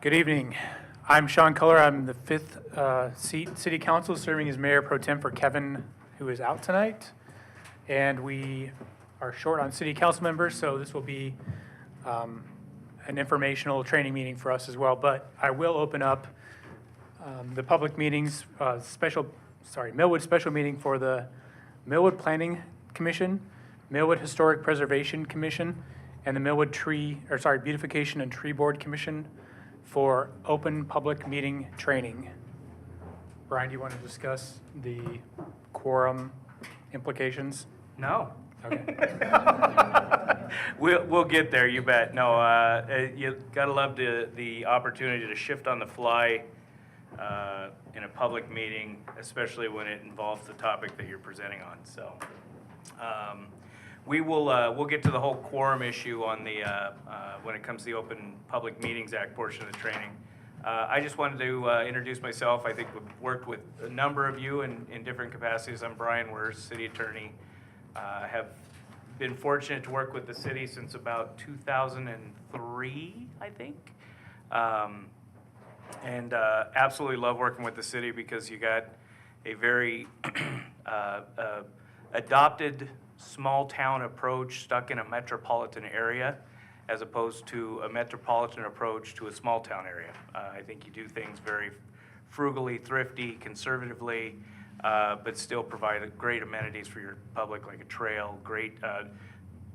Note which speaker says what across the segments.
Speaker 1: Good evening. I'm Sean Culler. I'm the fifth seat City Council, serving as Mayor Pro Tem for Kevin, who is out tonight. And we are short on City Council members, so this will be an informational training meeting for us as well. But I will open up the public meetings, Millwood special meeting for the Millwood Planning Commission, Millwood Historic Preservation Commission, and the Millwood Beautification and Tree Board Commission for open public meeting training. Brian, do you want to discuss the quorum implications?
Speaker 2: No.
Speaker 1: Okay.
Speaker 2: We'll get there, you bet. No, you gotta love the opportunity to shift on the fly in a public meeting, especially when it involves the topic that you're presenting on. So we'll get to the whole quorum issue on the when it comes to the Open Public Meetings Act portion of the training. I just wanted to introduce myself. I think we've worked with a number of you in different capacities. I'm Brian Wurst, City Attorney. Have been fortunate to work with the city since about 2003, I think. And absolutely love working with the city because you got a very adopted small town approach stuck in a metropolitan area, as opposed to a metropolitan approach to a small town area. I think you do things very frugally, thrifty, conservatively, but still provide great amenities for your public, like a trail, great,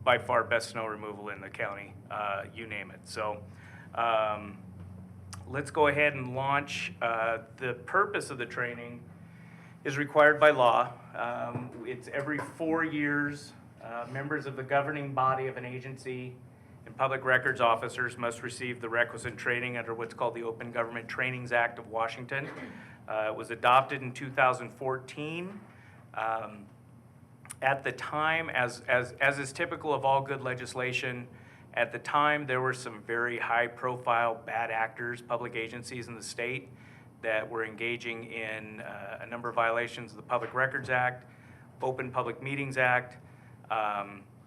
Speaker 2: by far best snow removal in the county, you name it. So let's go ahead and launch. The purpose of the training is required by law. It's every 4 years. Members of the governing body of an agency and public records officers must receive the requisite training under what's called the Open Government Trainings Act of Washington. It was adopted in 2014. At the time, as is typical of all good legislation, at the time there were some very high-profile bad actors, public agencies in the state that were engaging in a number of violations of the Public Records Act, Open Public Meetings Act,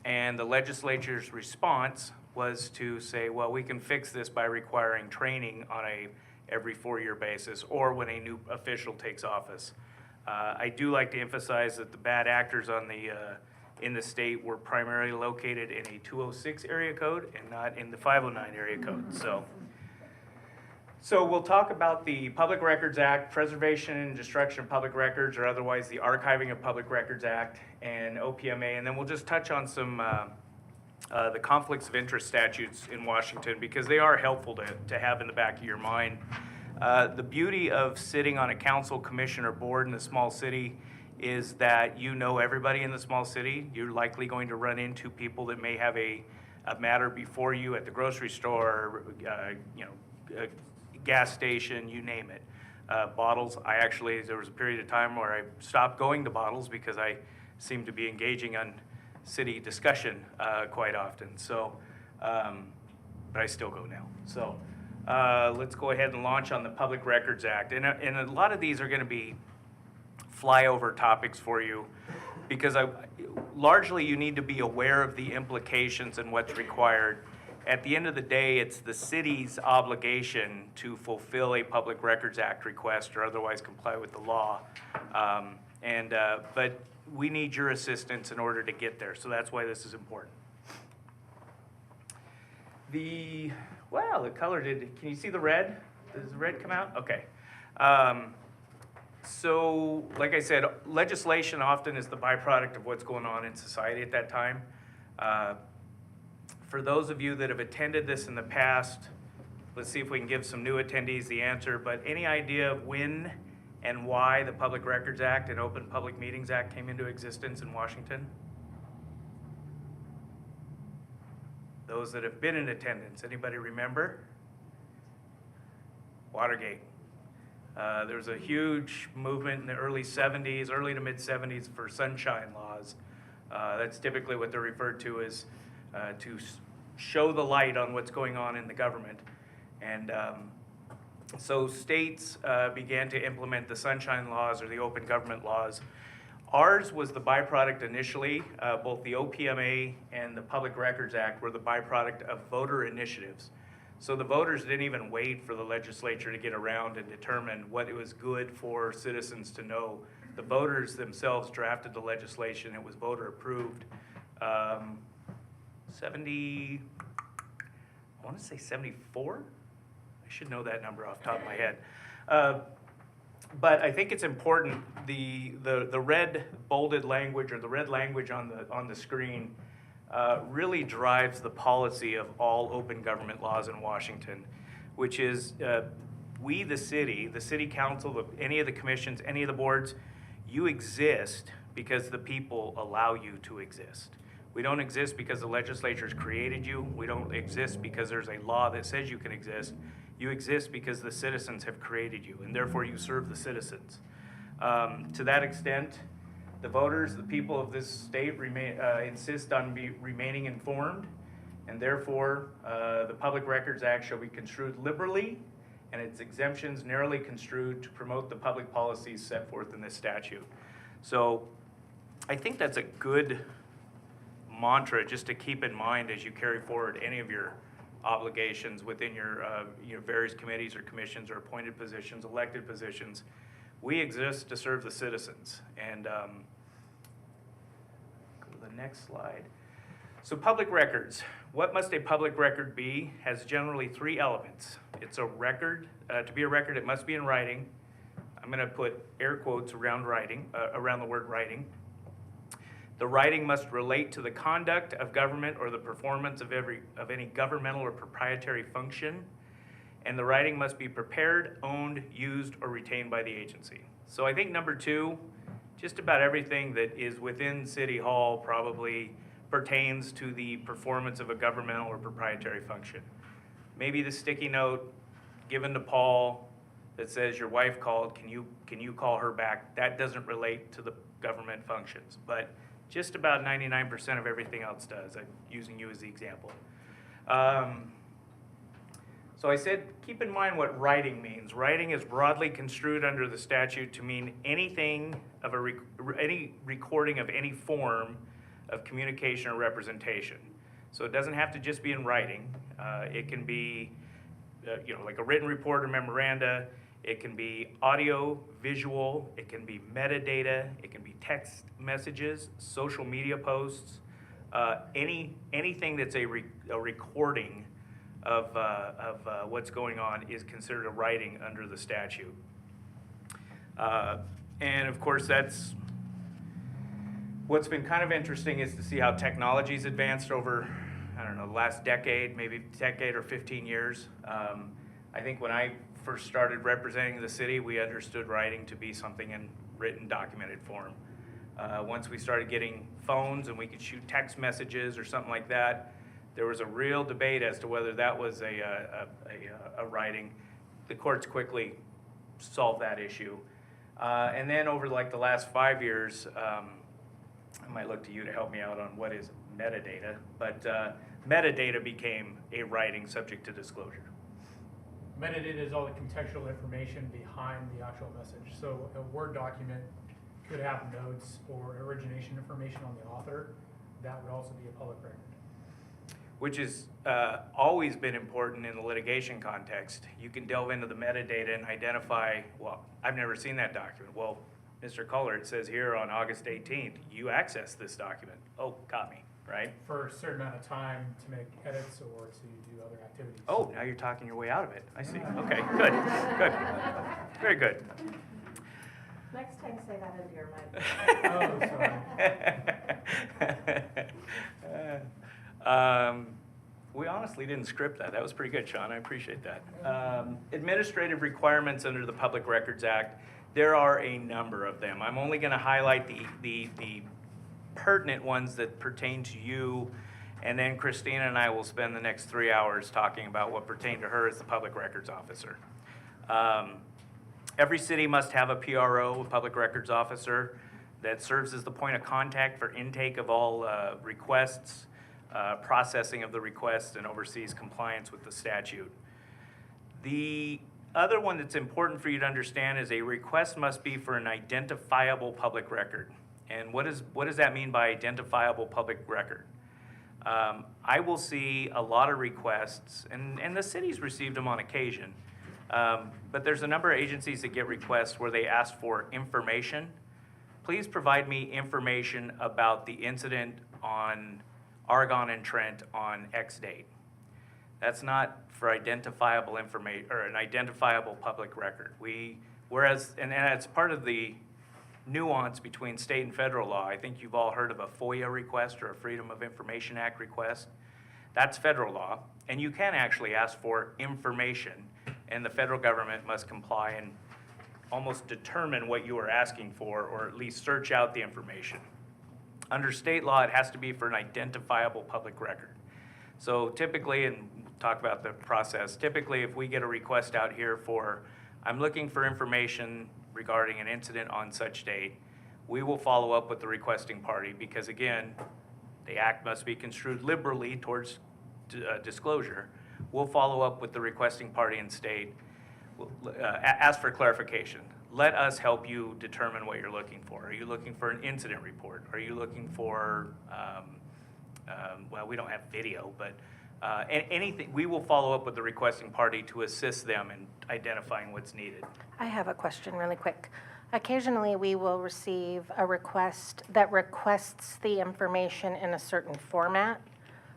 Speaker 2: and the legislature's response was to say, well, we can fix this by requiring training on a every 4-year basis or when a new official takes office. I do like to emphasize that the bad actors on in the state were primarily located in a 206 area code and not in the 509 area code. So we'll talk about the Public Records Act, Preservation and Destruction of Public Records, or otherwise the Archiving of Public Records Act, and OPMA, and then we'll just touch on some the conflicts of interest statutes in Washington, because they are helpful to have in the back of your mind. The beauty of sitting on a council, commission, or board in a small city is that you know everybody in the small city. You're likely going to run into people that may have a matter before you at the grocery store, a gas station, you name it. Bottles, there was a period of time where I stopped going to bottles because I seemed to be engaging on city discussion quite often. So, but I still go now. So let's go ahead and launch on the Public Records Act. And a lot of these are going to be flyover topics for you, because largely you need to be aware of the implications and what's required. At the end of the day, it's the city's obligation to fulfill a Public Records Act request or otherwise comply with the law. But we need your assistance in order to get there, so that's why this is important. The color can you see the red? Does the red come out? Okay. So, like I said, legislation often is the byproduct of what's going on in society at that time. For those of you that have attended this in the past, let's see if we can give some new attendees the answer, but any idea of when and why the Public Records Act and Open Public Meetings Act came into existence in Washington? Those that have been in attendance, anybody remember? Watergate. There was a huge movement in the early to mid 70s for sunshine laws. That's typically what they're referred to as to show the light on what's going on in the government. And so states began to implement the sunshine laws or the open government laws. Ours was the byproduct initially. Both the OPMA and the Public Records Act were the byproduct of voter initiatives. So the voters didn't even wait for the legislature to get around and determine what it was good for citizens to know. The voters themselves drafted the legislation. It was voter approved. 70, I want to say 74? I should know that number off the top of my head. But I think it's important, the red bolded language or the red language on the screen really drives the policy of all open government laws in Washington, which is we, the city council, any of the commissions, any of the boards, you exist because the people allow you to exist. We don't exist because the legislature's created you. We don't exist because there's a law that says you can exist. You exist because the citizens have created you, and therefore you serve the citizens. To that extent, the voters, the people of this state insist on remaining informed, and therefore the Public Records Act shall be construed liberally and its exemptions narrowly construed to promote the public policies set forth in this statute. So I think that's a good mantra just to keep in mind as you carry forward any of your obligations within your various committees or commissions or appointed positions, elected positions. We exist to serve the citizens. And go to the next slide. So public records. What must a public record be? Has generally three elements. It's a record. To be a record, it must be in writing. I'm going to put air quotes around writing, around the word writing. The writing must relate to the conduct of government or the performance of any governmental or proprietary function. And the writing must be prepared, owned, used, or retained by the agency. So I think number two, just about everything that is within City Hall probably pertains to the performance of a governmental or proprietary function. Maybe the sticky note given to Paul that says your wife called, can you call her back? That doesn't relate to the government functions, but just about 99% of everything else does. I'm using you as the example. So I said, keep in mind what writing means. Writing is broadly construed under the statute to mean anything of any recording of any form of communication or representation. So it doesn't have to just be in writing. It can be, like a written report or memoranda. It can be audio, visual. It can be metadata. It can be text messages, social media posts, anything that's a recording of what's going on is considered a writing under the statute. And of course, that's what's been kind of interesting is to see how technology's advanced over, I don't know, the last decade, maybe decade or 15 years. I think when I first started representing the city, we understood writing to be something in written, documented form. Once we started getting phones and we could shoot text messages or something like that, there was a real debate as to whether that was a writing. The courts quickly solved that issue. And then over like the last 5 years, I might look to you to help me out on what is metadata, but metadata became a writing subject to disclosure.
Speaker 1: Metadata is all the contextual information behind the actual message. So a Word document could have notes or origination information on the author. That would also be a public record.
Speaker 2: Which has always been important in the litigation context. You can delve into the metadata and identify, well, I've never seen that document. Well, Mr. Culler, it says here on August 18th, you accessed this document. Oh, got me, right?
Speaker 1: For a certain amount of time to make edits or to do other activities.
Speaker 2: Oh, now you're talking your way out of it. I see. Okay, good, good. Very good.
Speaker 3: Next time, say that into your mic.
Speaker 2: We honestly didn't script that. That was pretty good, Sean. I appreciate that. Administrative requirements under the Public Records Act. There are a number of them. I'm only going to highlight the pertinent ones that pertain to you, and then Christina and I will spend the next 3 hours talking about what pertained to her as the Public Records Officer. Every city must have a PRO, a Public Records Officer, that serves as the point of contact for intake of all requests, processing of the requests, and oversees compliance with the statute. The other one that's important for you to understand is a request must be for an identifiable public record. And what does that mean by identifiable public record? I will see a lot of requests, and the city's received them on occasion, but there's a number of agencies that get requests where they ask for information. Please provide me information about the incident on Argonne and Trent on X date. That's not for identifiable information or an identifiable public record. Whereas it's part of the nuance between state and federal law. I think you've all heard of a FOIA request or a Freedom of Information Act request. That's federal law, and you can actually ask for information, and the federal government must comply and almost determine what you are asking for, or at least search out the information. Under state law, it has to be for an identifiable public record. So typically, and we'll talk about the process, typically if we get a request out here for, I'm looking for information regarding an incident on such date, we will follow up with the requesting party because, again, the act must be construed liberally towards disclosure. We'll follow up with the requesting party and state, ask for clarification. Let us help you determine what you're looking for. Are you looking for an incident report? Are you looking for, well, we don't have video, but anything, we will follow up with the requesting party to assist them in identifying what's needed.
Speaker 4: I have a question really quick. Occasionally, we will receive a request that requests the information in a certain format.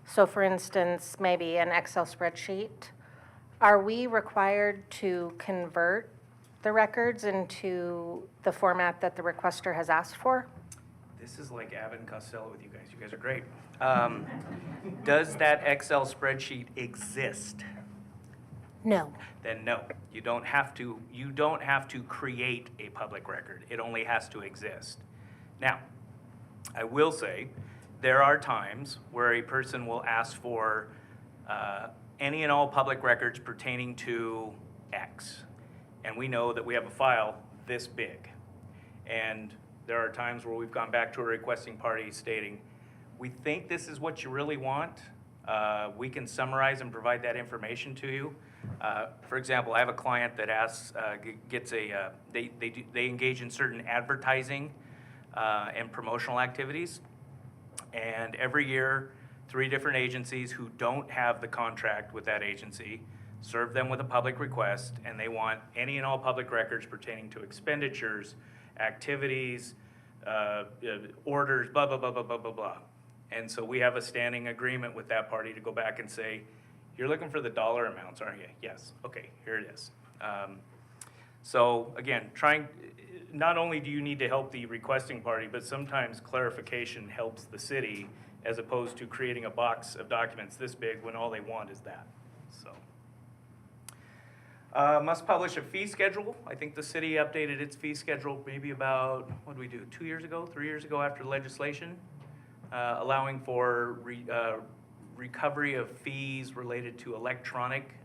Speaker 4: So for instance, maybe an Excel spreadsheet. Are we required to convert the records into the format that the requester has asked for?
Speaker 2: This is like Abbott and Costello with you guys. You guys are great. Does that Excel spreadsheet exist?
Speaker 4: No.
Speaker 2: Then no, you don't have to create a public record. It only has to exist. Now, I will say there are times where a person will ask for any and all public records pertaining to X. And we know that we have a file this big. And there are times where we've gone back to a requesting party stating, we think this is what you really want. We can summarize and provide that information to you. For example, I have a client that asks, they engage in certain advertising and promotional activities. And every year, 3 different agencies who don't have the contract with that agency serve them with a public request, and they want any and all public records pertaining to expenditures, activities, orders, blah, blah, blah, blah, blah, blah, blah. And so we have a standing agreement with that party to go back and say, you're looking for the dollar amounts, aren't you? Yes. Okay, here it is. So again, not only do you need to help the requesting party, but sometimes clarification helps the city as opposed to creating a box of documents this big when all they want is that. So, must publish a fee schedule. I think the city updated its fee schedule maybe about, what did we do, 2 years ago, 3 years ago after legislation, allowing for recovery of fees related to electronic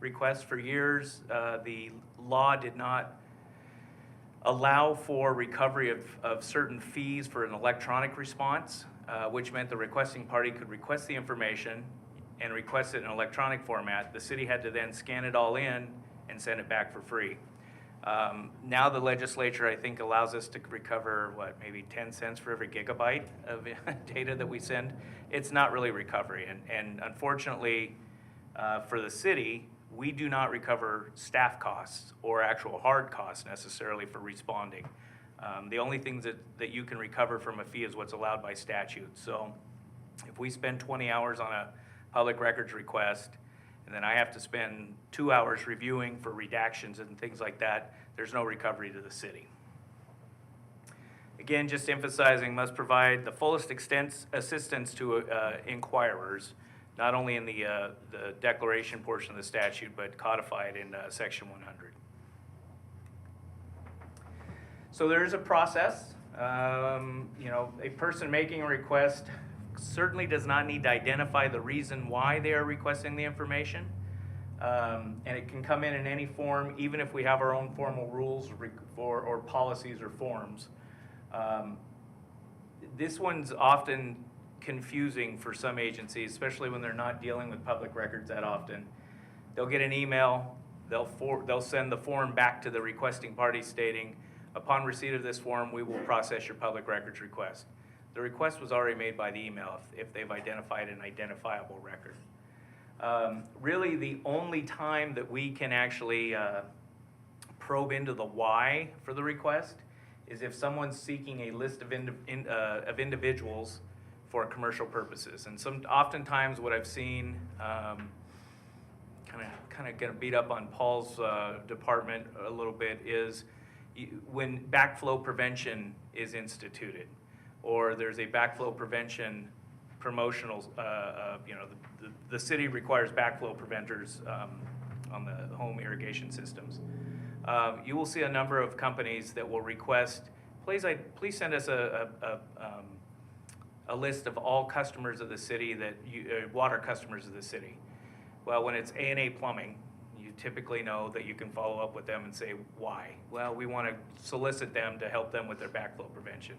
Speaker 2: requests. For years, the law did not allow for recovery of certain fees for an electronic response, which meant the requesting party could request the information and request it in electronic format. The city had to then scan it all in and send it back for free. Now the legislature, I think, allows us to recover, maybe 10 cents for every gigabyte of data that we send. It's not really recovery. And unfortunately, for the city, we do not recover staff costs or actual hard costs necessarily for responding. The only things that you can recover from a fee is what's allowed by statute. So if we spend 20 hours on a public records request, and then I have to spend 2 hours reviewing for redactions and things like that, there's no recovery to the city. Again, just emphasizing, must provide the fullest extent assistance to inquirers, not only in the declaration portion of the statute, but codified in section 100. So there is a process. A person making a request certainly does not need to identify the reason why they are requesting the information. And it can come in any form, even if we have our own formal rules or policies or forms. This one's often confusing for some agencies, especially when they're not dealing with public records that often. They'll get an email, they'll send the form back to the requesting party stating, upon receipt of this form, we will process your public records request. the request was already made by the email if they've identified an identifiable record. Really, the only time that we can actually probe into the why for the request is if someone's seeking a list of individuals for commercial purposes. And oftentimes what I've seen, kind of get beat up on Paul's department a little bit, is when backflow prevention is instituted, or there's a backflow prevention promotional, the city requires backflow preventers on the home irrigation systems. You will see a number of companies that will request, please send us a list of all customers of the city water customers of the city. Well, when it's A&A Plumbing, you typically know that you can follow up with them and say, why? Well, we want to solicit them to help them with their backflow prevention.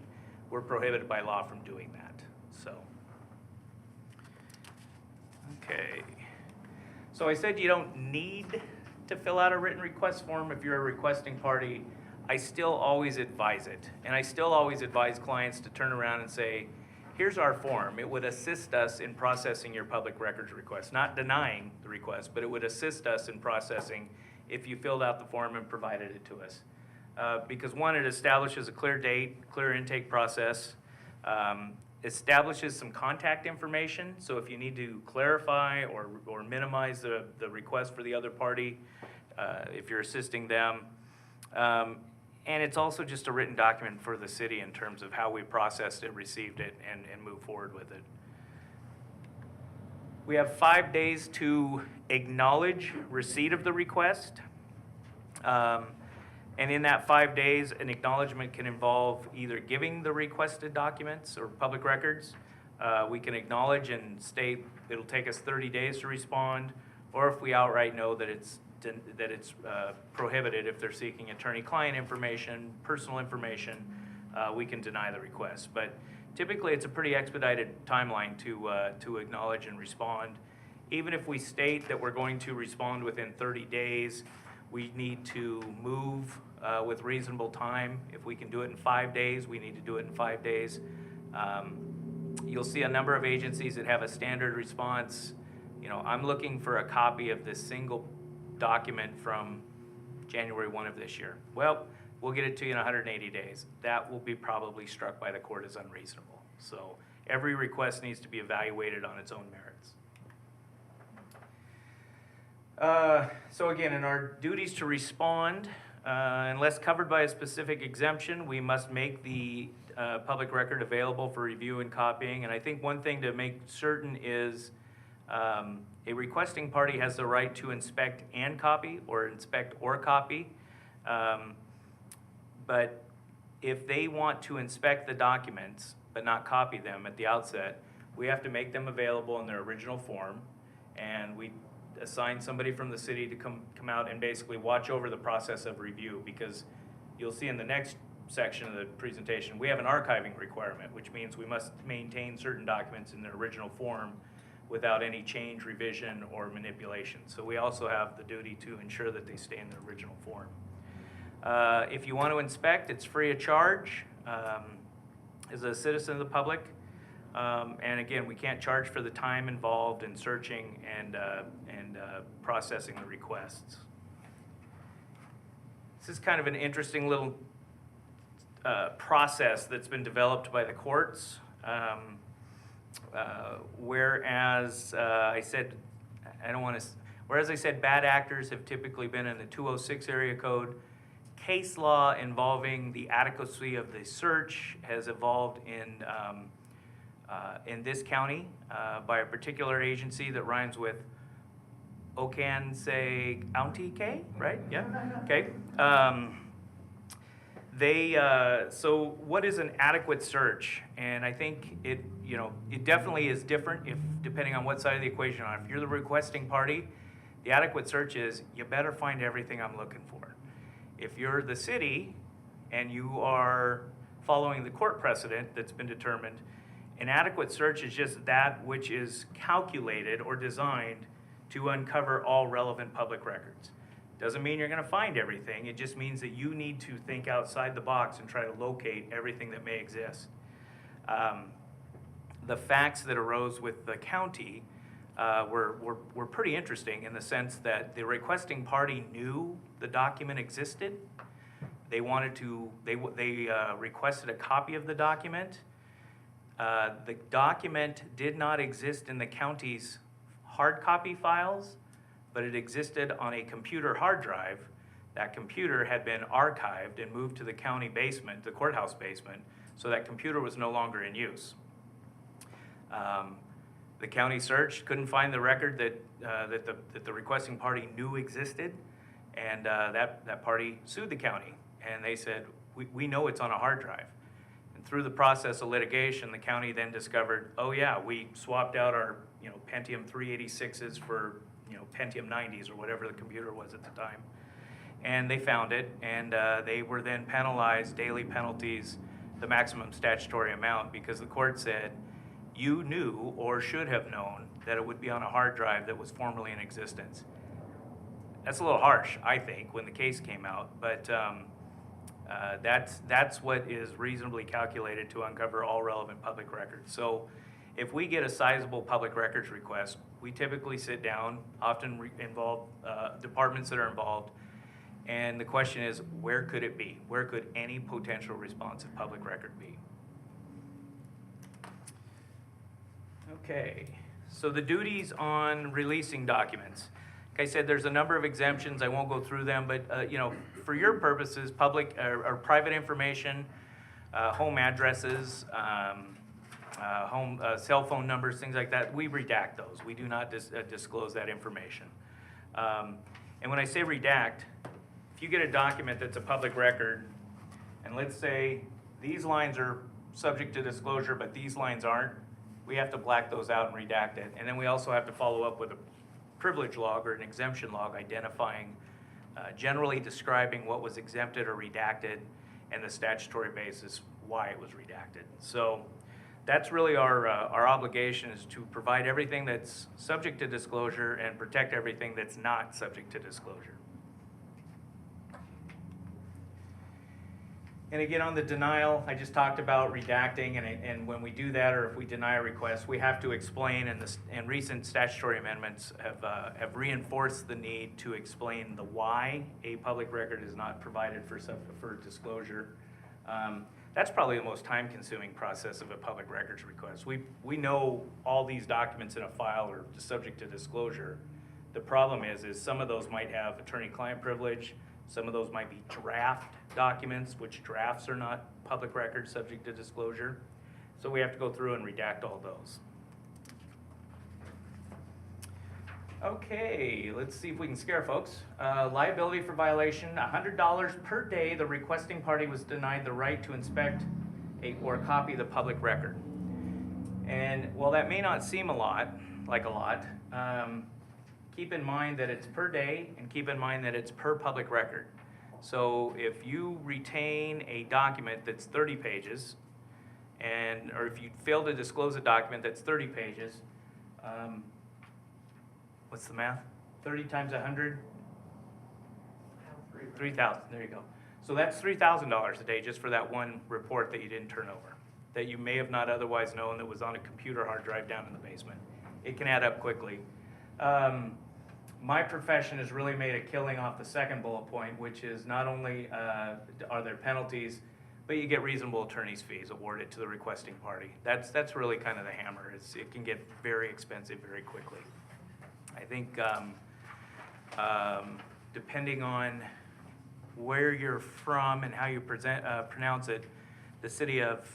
Speaker 2: We're prohibited by law from doing that, so. Okay. So I said you don't need to fill out a written request form if you're a requesting party. I still always advise it. And I still always advise clients to turn around and say, here's our form. It would assist us in processing your public records request, not denying the request, but it would assist us in processing if you filled out the form and provided it to us. Because one, it establishes a clear date, clear intake process, establishes some contact information. So if you need to clarify or minimize the request for the other party, if you're assisting them. And it's also just a written document for the city in terms of how we processed it, received it, and move forward with it. We have 5 days to acknowledge receipt of the request. And in that 5 days, an acknowledgement can involve either giving the requested documents or public records. We can acknowledge and state it'll take us 30 days to respond, or if we outright know that it's prohibited, if they're seeking attorney-client information, personal information, we can deny the request. But typically, it's a pretty expedited timeline to acknowledge and respond. Even if we state that we're going to respond within 30 days, we need to move with reasonable time. If we can do it in 5 days, we need to do it in 5 days. You'll see a number of agencies that have a standard response. I'm looking for a copy of this single document from January 1 of this year. Well, we'll get it to you in 180 days. That will be probably struck by the court as unreasonable. So every request needs to be evaluated on its own merits. So again, in our duties to respond, unless covered by a specific exemption, we must make the public record available for review and copying. And I think one thing to make certain is a requesting party has the right to inspect and copy, or inspect or copy. But if they want to inspect the documents but not copy them at the outset, we have to make them available in their original form, and we assign somebody from the city to come out and basically watch over the process of review, because you'll see in the next section of the presentation, we have an archiving requirement, which means we must maintain certain documents in their original form without any change, revision, or manipulation. So we also have the duty to ensure that they stay in their original form. If you want to inspect, it's free of charge as a citizen of the public. And again, we can't charge for the time involved in searching and processing the requests. This is kind of an interesting little process that's been developed by the courts. Whereas I said bad actors have typically been in the 206 area code, case law involving the adequacy of the search has evolved in this county by a particular agency that rhymes with Okansas-County, right? Yeah, okay. So what is an adequate search? And I think it definitely is different depending on what side of the equation you're on. If you're the requesting party, the adequate search is, you better find everything I'm looking for. If you're the city and you are following the court precedent that's been determined, an adequate search is just that which is calculated or designed to uncover all relevant public records. Doesn't mean you're going to find everything. It just means that you need to think outside the box and try to locate everything that may exist. The facts that arose with the county were pretty interesting in the sense that the requesting party knew the document existed. They wanted to, they requested a copy of the document. The document did not exist in the county's hard copy files, but it existed on a computer hard drive. That computer had been archived and moved to the county basement, the courthouse basement, so that computer was no longer in use. The county searched, couldn't find the record that the requesting party knew existed, and that party sued the county. And they said, we know it's on a hard drive. And through the process of litigation, the county then discovered, oh yeah, we swapped out our Pentium 386s for Pentium 90s or whatever the computer was at the time. And they found it, and they were then penalized, daily penalties, the maximum statutory amount, because the court said, you knew or should have known that it would be on a hard drive that was formerly in existence. That's a little harsh, I think, when the case came out, but that's what is reasonably calculated to uncover all relevant public records. So if we get a sizable public records request, we typically sit down, often involve departments that are involved, and the question is, where could it be? Where could any potential responsive public record be? Okay, so the duties on releasing documents. Like I said, there's a number of exemptions. I won't go through them, but for your purposes, public or private information, home addresses, home cell phone numbers, things like that, we redact those. We do not disclose that information. And when I say redact, if you get a document that's a public record, and let's say these lines are subject to disclosure, but these lines aren't, we have to black those out and redact it. And then we also have to follow up with a privilege log or an exemption log identifying, generally describing what was exempted or redacted and the statutory basis why it was redacted. So that's really our obligation, is to provide everything that's subject to disclosure and protect everything that's not subject to disclosure. And again, on the denial, I just talked about redacting, and when we do that, or if we deny a request, we have to explain, and recent statutory amendments have reinforced the need to explain the why a public record is not provided for disclosure. That's probably the most time-consuming process of a public records request. We know all these documents in a file are subject to disclosure. The problem is some of those might have attorney-client privilege. Some of those might be draft documents, which drafts are not public records subject to disclosure. So we have to go through and redact all those. Okay, let's see if we can scare folks. Liability for violation, $100 per day. The requesting party was denied the right to inspect or copy the public record. And while that may not seem like a lot, keep in mind that it's per day, and keep in mind that it's per public record. So if you retain a document that's 30 pages, or if you fail to disclose a document that's 30 pages, what's the math? 30 times 100? 3,000, there you go. So that's $3,000 a day just for that one report that you didn't turn over, that you may have not otherwise known that was on a computer hard drive down in the basement. It can add up quickly. My profession has really made a killing off the second bullet point, which is not only are there penalties, but you get reasonable attorney's fees awarded to the requesting party. That's really kind of the hammer. It can get very expensive very quickly. I think depending on where you're from and how you pronounce it, the city of,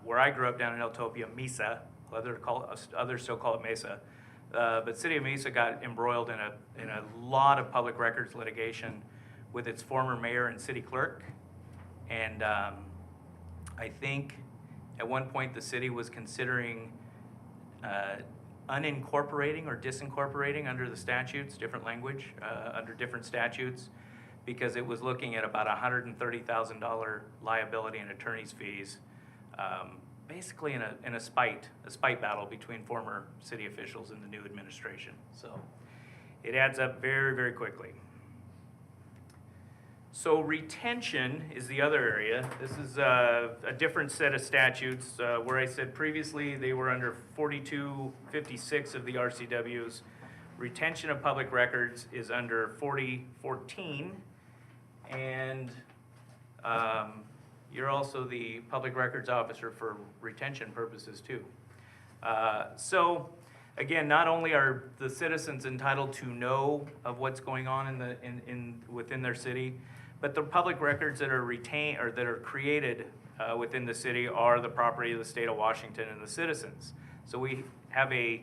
Speaker 2: where I grew up down in Eltopia, Mesa, others still call it Mesa, but City of Mesa got embroiled in a lot of public records litigation with its former mayor and city clerk. And I think at one point the city was considering unincorporating or disincorporating under the statutes, different language, under different statutes, because it was looking at about $130,000 liability and attorney's fees, basically in a spite battle between former city officials and the new administration. So it adds up very, very quickly. So retention is the other area. This is a different set of statutes. Where I said previously they were under 4256 of the RCWs. Retention of public records is under 4014. And you're also the public records officer for retention purposes too. So again, not only are the citizens entitled to know of what's going on within their city, but the public records that are retained or that are created within the city are the property of the state of Washington and the citizens. So we have an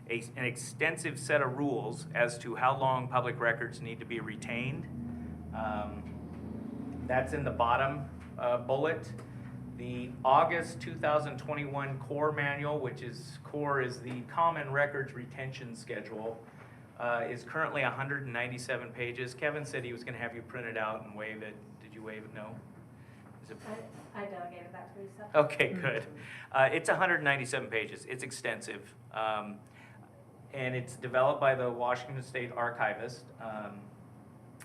Speaker 2: extensive set of rules as to how long public records need to be retained. That's in the bottom bullet. The August 2021 core manual, which is core is the Common Records Retention Schedule, is currently 197 pages. Kevin said he was going to have you print it out and waive it. Did you waive it? No? Is it?
Speaker 3: I delegated that to Lisa.
Speaker 2: Okay, good. It's 197 pages. It's extensive. And it's developed by the Washington State Archivist.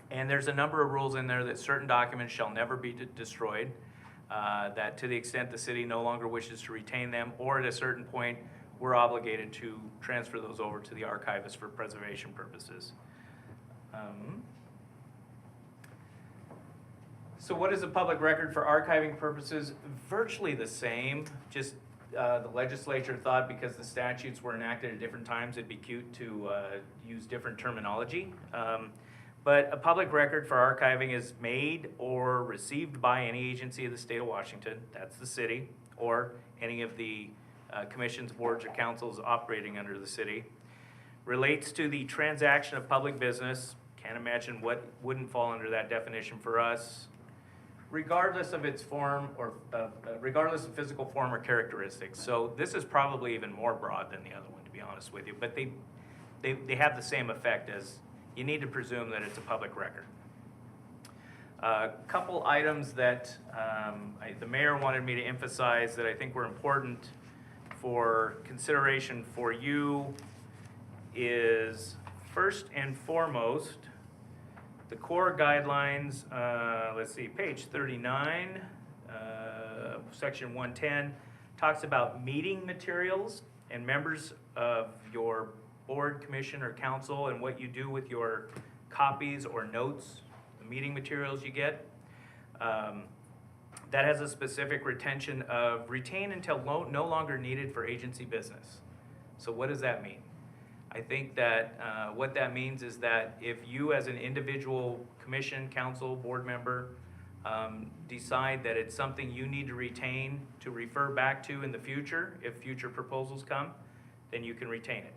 Speaker 2: And there's a number of rules in there that certain documents shall never be destroyed. That to the extent the city no longer wishes to retain them, or at a certain point, we're obligated to transfer those over to the archivist for preservation purposes. So what is a public record for archiving purposes? Virtually the same, just the legislature thought because the statutes were enacted at different times, it'd be cute to use different terminology. But a public record for archiving is made or received by any agency of the state of Washington, that's the city, or any of the commissions, boards, or councils operating under the city. Relates to the transaction of public business, can't imagine what wouldn't fall under that definition for us, regardless of its form or regardless of physical form or characteristics. So this is probably even more broad than the other one, to be honest with you, but they have the same effect as you need to presume that it's a public record. A couple items that the mayor wanted me to emphasize that I think were important for consideration for you is first and foremost, the core guidelines, let's see, page 39, section 110, talks about meeting materials and members of your board, commission, or council, and what you do with your copies or notes, the meeting materials you get. That has a specific retention of retain until no longer needed for agency business. So what does that mean? I think that what that means is that if you as an individual commission, council, board member decide that it's something you need to retain to refer back to in the future, if future proposals come, then you can retain it.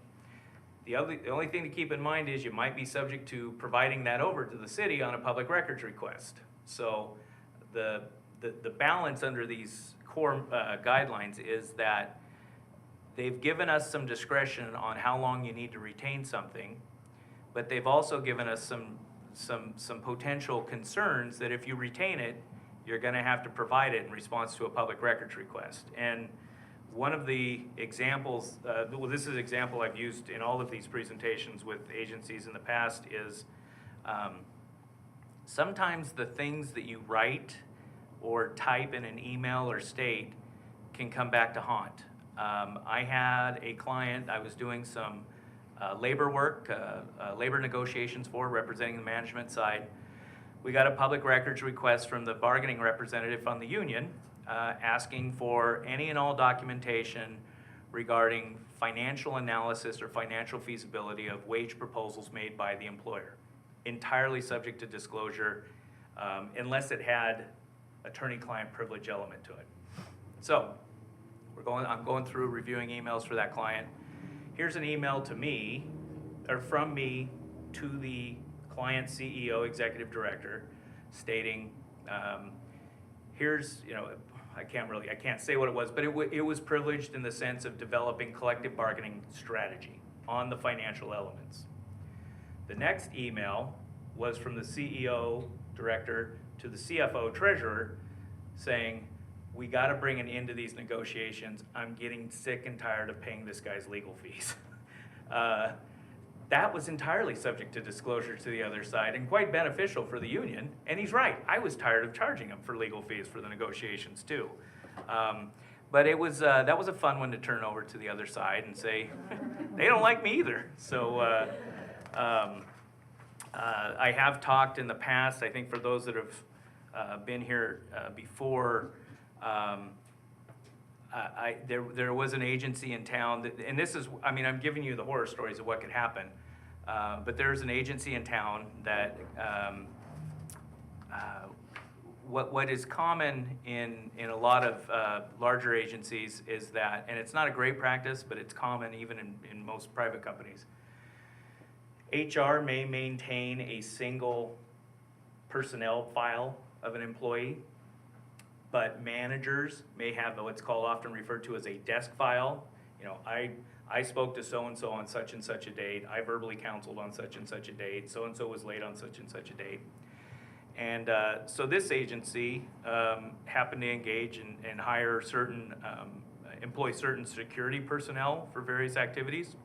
Speaker 2: The only thing to keep in mind is you might be subject to providing that over to the city on a public records request. So the balance under these core guidelines is that they've given us some discretion on how long you need to retain something, but they've also given us some potential concerns that if you retain it, you're gonna have to provide it in response to a public records request. And one of the examples, well, this is an example I've used in all of these presentations with agencies in the past, is sometimes the things that you write or type in an email or state can come back to haunt. I had a client I was doing some labor work, labor negotiations for, representing the management side. We got a public records request from the bargaining representative on the union asking for any and all documentation regarding financial analysis or financial feasibility of wage proposals made by the employer, entirely subject to disclosure unless it had attorney-client privilege element to it. So I'm going through reviewing emails for that client. Here's an email to me, or from me to the client CEO, executive director, stating, here's, I can't say what it was, but it was privileged in the sense of developing collective bargaining strategy on the financial elements. The next email was from the CEO, director, to the CFO, treasurer, saying, we got to bring an end to these negotiations. I'm getting sick and tired of paying this guy's legal fees. that was entirely subject to disclosure to the other side and quite beneficial for the union. And he's right, I was tired of charging them for legal fees for the negotiations too. But it was, that was a fun one to turn over to the other side and say, they don't like me either. So I have talked in the past, I think for those that have been here before, there was an agency in town, that, and this is, I mean, I'm giving you the horror stories of what could happen, but there's an agency in town that, what is common in a lot of larger agencies is that, and it's not a great practice, but it's common even in most private companies, HR may maintain a single personnel file of an employee, but managers may have what's called, often referred to as a desk file. You know, I spoke to so-and-so on such and such a date, I verbally counseled on such and such a date, so-and-so was late on such and such a date. And so this agency happened to engage and hire certain, employ certain security personnel for various activities.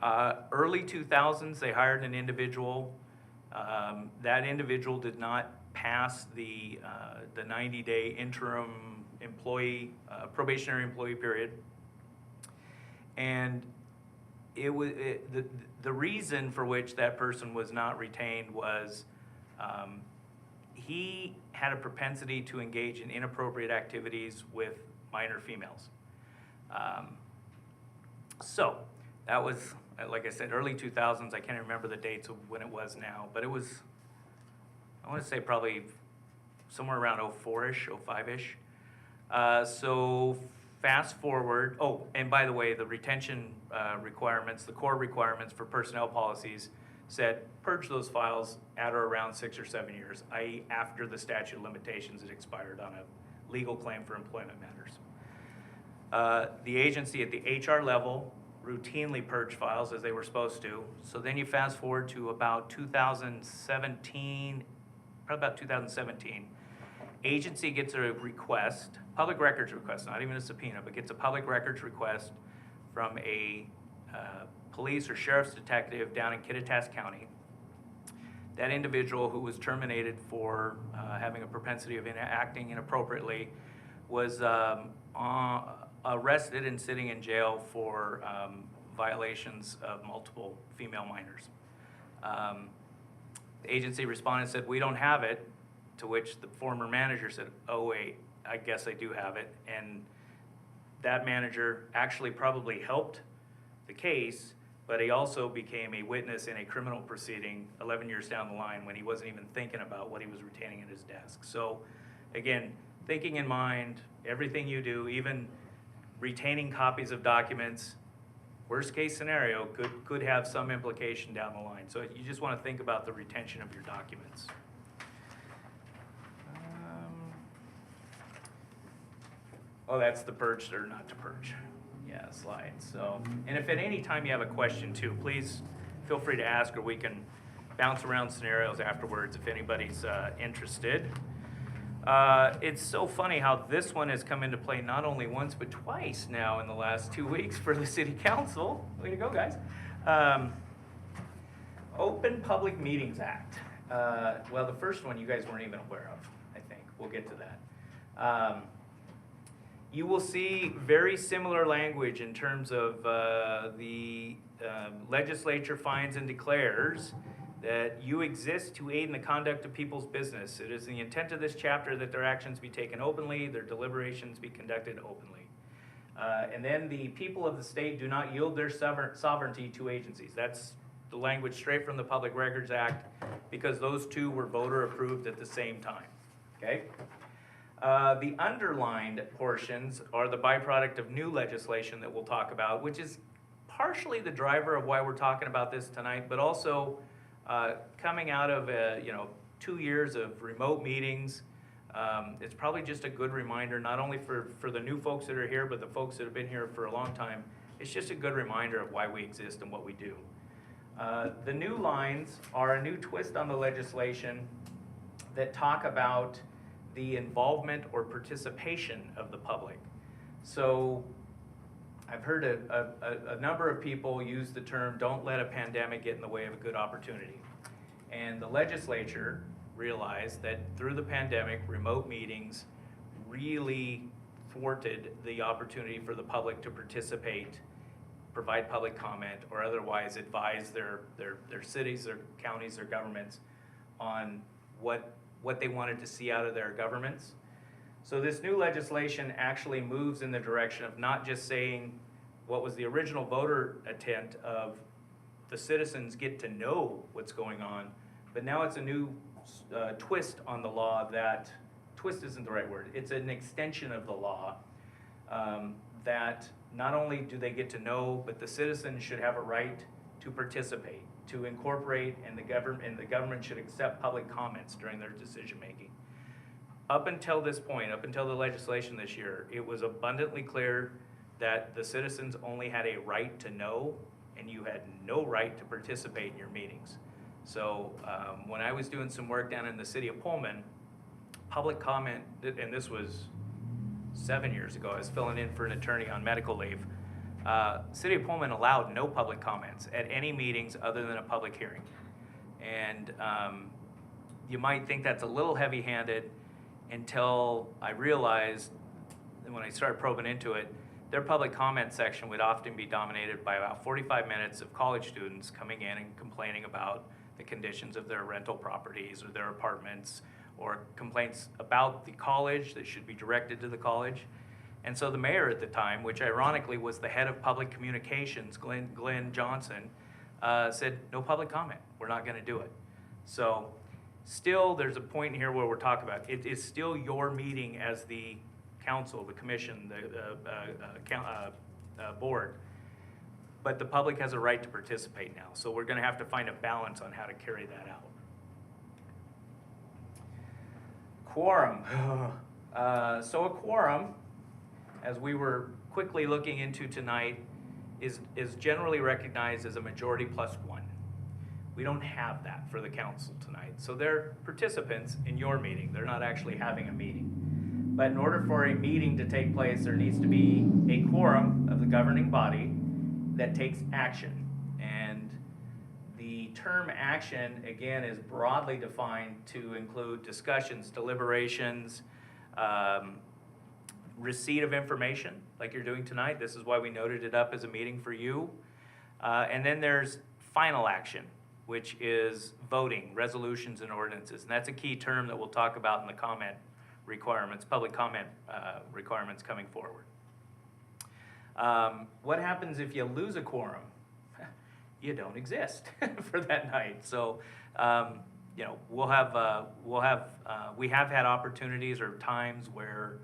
Speaker 2: Early 2000s, they hired an individual. That individual did not pass the 90-day interim employee, probationary employee period. And the reason for which that person was not retained was he had a propensity to engage in inappropriate activities with minor females. So that was, like I said, early 2000s. I can't remember the dates of when it was now, but it was, I want to say probably somewhere around 04-ish, 05-ish. So fast forward, oh, and by the way, the retention requirements, the core requirements for personnel policies said purge those files at or around 6 or 7 years, i.e. after the statute of limitations had expired on a legal claim for employment matters. The agency at the HR level routinely purged files as they were supposed to. So then you fast forward to about 2017, probably about 2017. Agency gets a request, public records request, not even a subpoena, but gets a public records request from a police or sheriff's detective down in Kittitas County. That individual who was terminated for having a propensity of acting inappropriately was arrested and sitting in jail for violations of multiple female minors. The agency responded and said, we don't have it, to which the former manager said, oh wait, I guess I do have it. And that manager actually probably helped the case, but he also became a witness in a criminal proceeding 11 years down the line when he wasn't even thinking about what he was retaining at his desk. So again, thinking in mind, everything you do, even retaining copies of documents, worst case scenario, could have some implication down the line. So you just want to think about the retention of your documents. Oh, that's the purge or not to purge. Yeah, slide. So, and if at any time you have a question too, please feel free to ask, or we can bounce around scenarios afterwards if anybody's interested. It's so funny how this one has come into play not only once but twice now in the last 2 weeks for the City Council. Way to go, guys. Open Public Meetings Act. Well, the first one you guys weren't even aware of, I think. We'll get to that. You will see very similar language in terms of the legislature finds and declares that you exist to aid in the conduct of people's business. It is the intent of this chapter that their actions be taken openly, their deliberations be conducted openly. And then the people of the state do not yield their sovereignty to agencies. That's the language straight from the Public Records Act, because those two were voter approved at the same time, okay? The underlined portions are the byproduct of new legislation that we'll talk about, which is partially the driver of why we're talking about this tonight, but also coming out of 2 years of remote meetings. It's probably just a good reminder, not only for the new folks that are here, but the folks that have been here for a long time. It's just a good reminder of why we exist and what we do. The new lines are a new twist on the legislation that talk about the involvement or participation of the public. So I've heard a number of people use the term, don't let a pandemic get in the way of a good opportunity. And the legislature realized that through the pandemic, remote meetings really thwarted the opportunity for the public to participate, provide public comment, or otherwise advise their cities, their counties, their governments on what they wanted to see out of their governments. So this new legislation actually moves in the direction of not just saying what was the original voter intent of the citizens get to know what's going on, but now it's a new twist on the law that, twist isn't the right word, it's an extension of the law that not only do they get to know, but the citizens should have a right to participate, to incorporate, and the government should accept public comments during their decision making. Up until this point, up until the legislation this year, it was abundantly clear that the citizens only had a right to know, and you had no right to participate in your meetings. So when I was doing some work down in the city of Pullman, public comment, and this was 7 years ago, I was filling in for an attorney on medical leave. City of Pullman allowed no public comments at any meetings other than a public hearing. And you might think that's a little heavy-handed until I realized, when I started probing into it, their public comment section would often be dominated by about 45 minutes of college students coming in and complaining about the conditions of their rental properties or their apartments, or complaints about the college that should be directed to the college. And so the mayor at the time, which ironically was the head of public communications, Glenn Johnson, said, no public comment, we're not gonna do it. So still, there's a point here where we're talking about, it is still your meeting as the council, the commission, the board, but the public has a right to participate now. So we're gonna have to find a balance on how to carry that out. Quorum. So a quorum, as we were quickly looking into tonight, is generally recognized as a majority plus one. We don't have that for the council tonight. So they're participants in your meeting. They're not actually having a meeting. But in order for a meeting to take place, there needs to be a quorum of the governing body that takes action. And the term action, again, is broadly defined to include discussions, deliberations, receipt of information, like you're doing tonight. This is why we noted it up as a meeting for you. And then there's final action, which is voting, resolutions, and ordinances. And that's a key term that we'll talk about in the comment requirements, public comment requirements coming forward. What happens if you lose a quorum? You don't exist for that night. So, you know, we have had opportunities or times where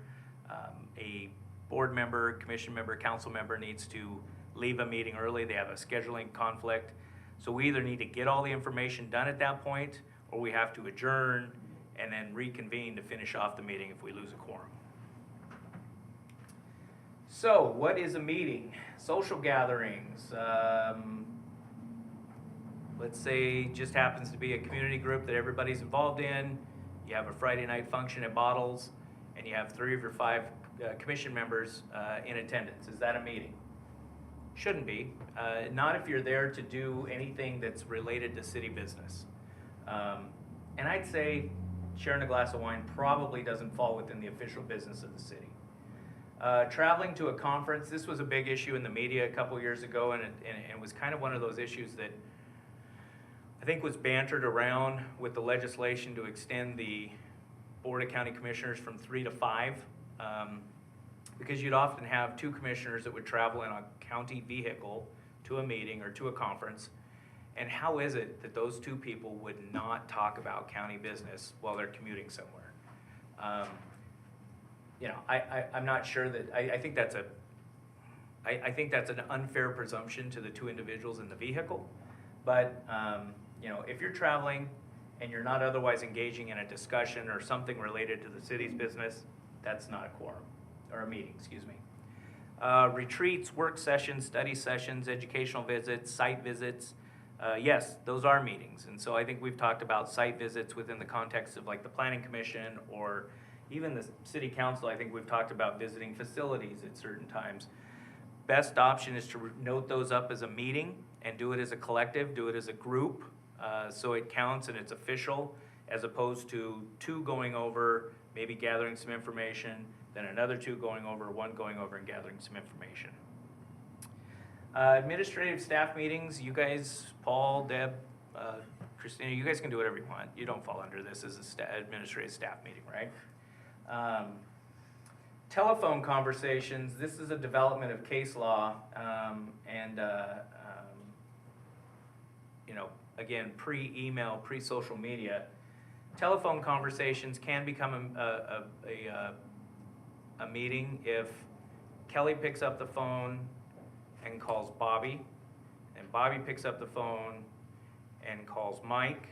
Speaker 2: a board member, commission member, council member needs to leave a meeting early. They have a scheduling conflict. So we either need to get all the information done at that point, or we have to adjourn and then reconvene to finish off the meeting if we lose a quorum. So what is a meeting? Social gatherings. Let's say just happens to be a community group that everybody's involved in. You have a Friday night function at Bottles, and you have 3 of your 5 commission members in attendance. Is that a meeting? Shouldn't be. Not if you're there to do anything that's related to city business. And I'd say sharing a glass of wine probably doesn't fall within the official business of the city. Traveling to a conference, this was a big issue in the media a couple years ago, and it was kind of one of those issues that I think was bantered around with the legislation to extend the Board of County Commissioners from 3 to 5, because you'd often have 2 commissioners that would travel in a county vehicle to a meeting or to a conference. And how is it that those 2 people would not talk about county business while they're commuting somewhere? You know, I'm not sure that, I think that's an unfair presumption to the 2 individuals in the vehicle. But, you know, if you're traveling and you're not otherwise engaging in a discussion or something related to the city's business, that's not a quorum, or a meeting, excuse me. Retreats, work sessions, study sessions, educational visits, site visits. Yes, those are meetings. And so I think we've talked about site visits within the context of like the Planning Commission or even the City Council. I think we've talked about visiting facilities at certain times. best option is to note those up as a meeting and do it as a collective, do it as a group, so it counts and it's official, as opposed to two going over, maybe gathering some information, then another two going over, one going over and gathering some information. Administrative staff meetings, you guys, Paul, Deb, Christina, you guys can do whatever you want. You don't fall under this as a administrative staff meeting, right? Telephone conversations, this is a development of case law, you know, again, pre-email, pre-social media. Telephone conversations can become a meeting if Kelly picks up the phone and calls Bobby, and Bobby picks up the phone and calls Mike.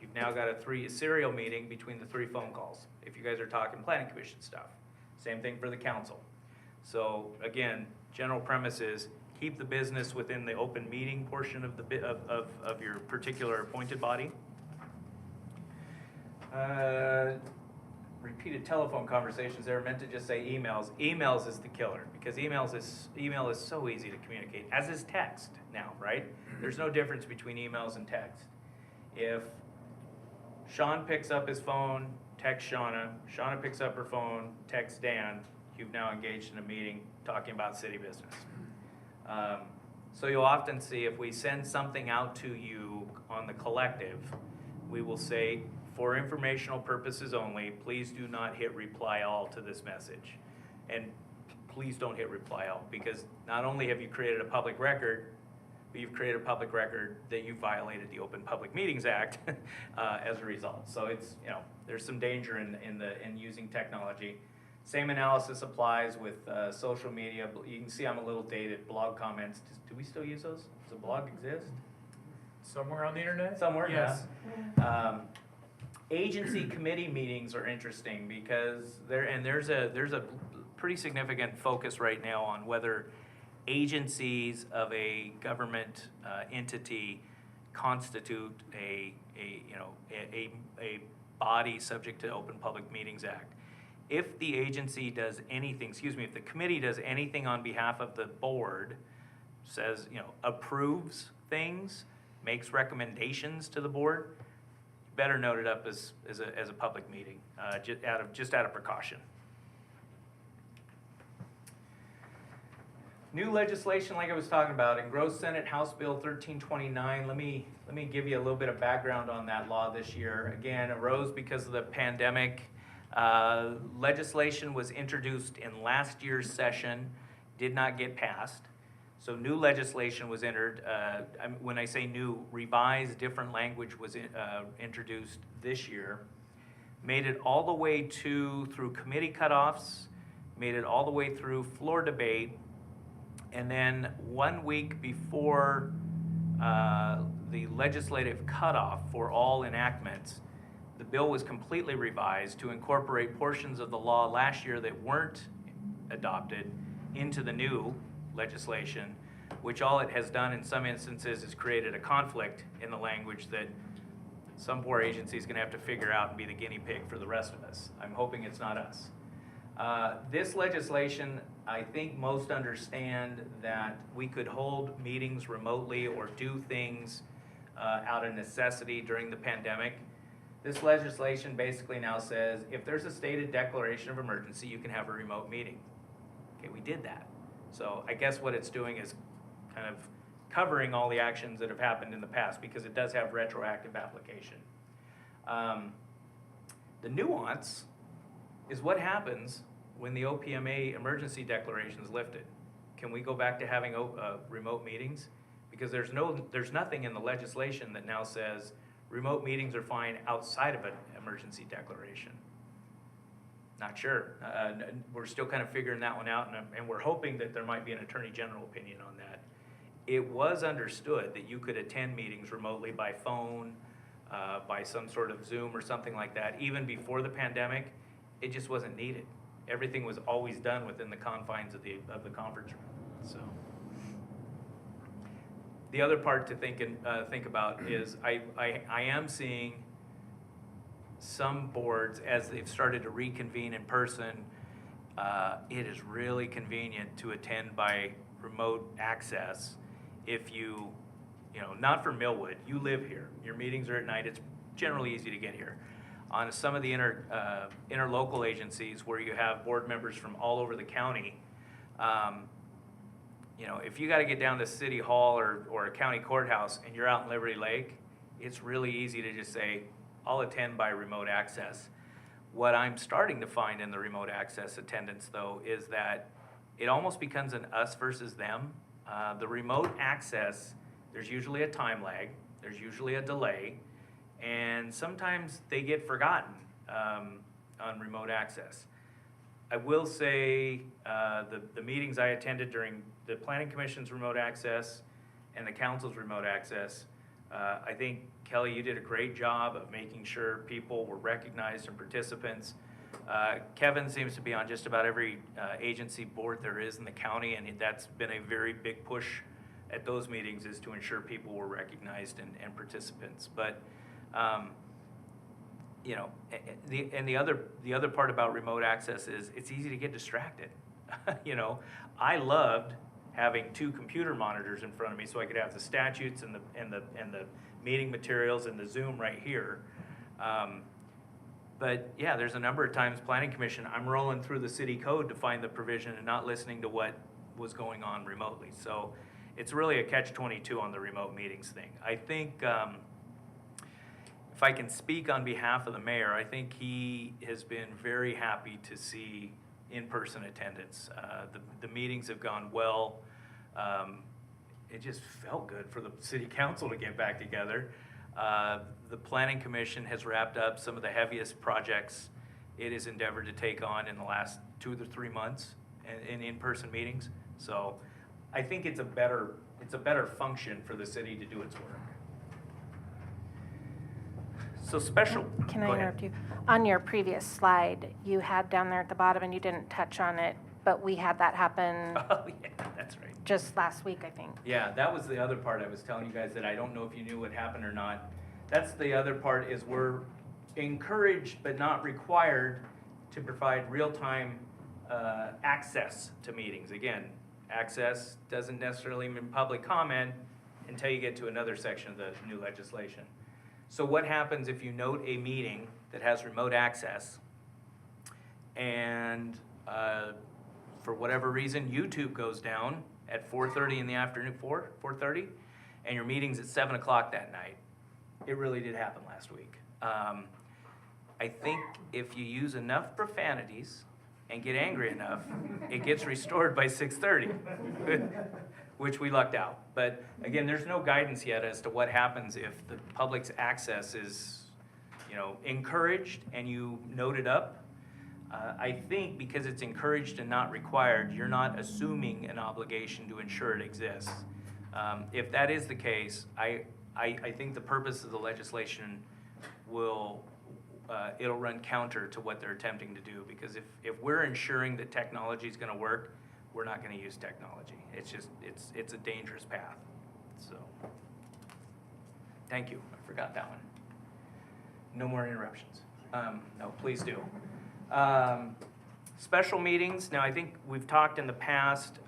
Speaker 2: You've now got a serial meeting between the 3 phone calls, if you guys are talking planning commission stuff. Same thing for the council. So again, general premise is keep the business within the open meeting portion of of your particular appointed body. Repeated telephone conversations, they're meant to just say emails. Emails is the killer, because email is so easy to communicate, as is text now, right? There's no difference between emails and text. If Sean picks up his phone, text Shauna, Shauna picks up her phone, text Dan, you've now engaged in a meeting talking about city business. So you'll often see if we send something out to you on the collective, we will say, for informational purposes only, please do not hit reply all to this message. And please don't hit reply all, because not only have you created a public record, but you've created a public record that you violated the Open Public Meetings Act as a result. So it's, you know, there's some danger in using technology. Same analysis applies with social media. You can see I'm a little dated. Blog comments. Do we still use those? Does a blog exist?
Speaker 1: Somewhere on the internet?
Speaker 2: Somewhere,
Speaker 1: Yes.
Speaker 2: Yeah. Agency committee meetings are interesting because there's a pretty significant focus right now on whether agencies of a government entity constitute a body subject to Open Public Meetings Act. If the agency does anything, if the committee does anything on behalf of the board, says, approves things, makes recommendations to the board, better note it up as a public meeting, just out of precaution. New legislation, like I was talking about, in Gross Senate House Bill 1329. Let me give you a little bit of background on that law this year. Again, arose because of the pandemic. Legislation was introduced in last year's session, did not get passed. So new legislation was entered. When I say new, revised, different language was introduced this year. Made it all the way through committee cutoffs, made it all the way through floor debate, and then 1 week before the legislative cutoff for all enactments, the bill was completely revised to incorporate portions of the law last year that weren't adopted into the new legislation, which all it has done in some instances is created a conflict in the language that some poor agency is going to have to figure out and be the guinea pig for the rest of us. I'm hoping it's not us. This legislation, I think most understand that we could hold meetings remotely or do things out of necessity during the pandemic. This legislation basically now says if there's a stated declaration of emergency, you can have a remote meeting. Okay, we did that. So I guess what it's doing is kind of covering all the actions that have happened in the past, because it does have retroactive application. The nuance is what happens when the OPMA emergency declaration is lifted. Can we go back to having remote meetings? Because there's nothing in the legislation that now says remote meetings are fine outside of an emergency declaration. Not sure. We're still kind of figuring that one out, and we're hoping that there might be an attorney general opinion on that. It was understood that you could attend meetings remotely by phone, by some sort of Zoom or something like that, even before the pandemic. It just wasn't needed. Everything was always done within the confines of the conference room. So the other part to think about is I am seeing some boards, as they've started to reconvene in person, it is really convenient to attend by remote access if you know, not for Millwood, you live here. Your meetings are at night, it's generally easy to get here. On some of the interlocal agencies where you have board members from all over the county, you know, if you gotta get down to City Hall or a county courthouse and you're out in Liberty Lake, it's really easy to just say, I'll attend by remote access. What I'm starting to find in the remote access attendance though is that it almost becomes an us versus them. The remote access, there's usually a time lag, there's usually a delay, and sometimes they get forgotten on remote access. I will say the meetings I attended during the Planning Commission's remote access and the council's remote access, I think, Kelly, you did a great job of making sure people were recognized and participants. Kevin seems to be on just about every agency board there is in the county, and that's been a very big push at those meetings, is to ensure people were recognized and participants. But you know, the other part about remote access is it's easy to get distracted. You know, I loved having 2 computer monitors in front of me so I could have the statutes and the meeting materials and the Zoom right here. But yeah, there's a number of times, Planning Commission, I'm rolling through the city code to find the provision and not listening to what was going on remotely. So it's really a catch-22 on the remote meetings thing. I think if I can speak on behalf of the mayor, I think he has been very happy to see in-person attendance. The meetings have gone well. It just felt good for the city council to get back together. The Planning Commission has wrapped up some of the heaviest projects it has endeavored to take on in the last 2 to 3 months in-person meetings. So I think it's a better function for the city to do its work. So special.
Speaker 4: Can I
Speaker 2: Go ahead.
Speaker 4: interrupt you? On your previous slide, you had down there at the bottom, and you didn't touch on it, but we had that happen
Speaker 2: Oh, yeah, that's right.
Speaker 4: just last week, I think.
Speaker 2: Yeah, that was the other part I was telling you guys that I don't know if you knew what happened or not. That's the other part, is we're encouraged but not required to provide real-time access to meetings. Again, access doesn't necessarily mean public comment until you get to another section of the new legislation. So what happens if you note a meeting that has remote access and for whatever reason YouTube goes down at 4:30 in the afternoon, 4:30, and your meeting's at 7 o'clock that night? It really did happen last week. I think if you use enough profanities and get angry enough, it gets restored by 6:30, which we lucked out. But again, there's no guidance yet as to what happens if the public's access is, you know, encouraged and you note it up. I think because it's encouraged and not required, you're not assuming an obligation to ensure it exists. If that is the case, I think the purpose of the legislation will, it'll run counter to what they're attempting to do, because if we're ensuring that technology is gonna work, we're not gonna use technology. It's just, it's a dangerous path, so. Thank you, I forgot that one. No more interruptions. No, please do. Special meetings, now I think we've talked in the past,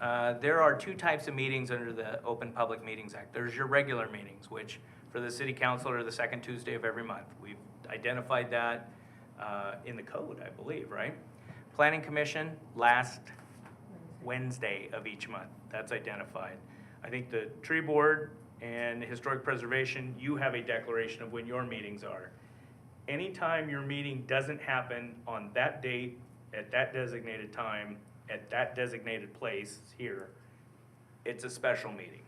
Speaker 2: there are 2 types of meetings under the Open Public Meetings Act. There's your regular meetings, which for the city council are the 2nd Tuesday of every month. We've identified that in the code, I believe, right? Planning Commission, last Wednesday of each month, that's identified. I think the tree board and historic preservation, you have a declaration of when your meetings are. Anytime your meeting doesn't happen on that date, at that designated time, at that designated place here, it's a special meeting.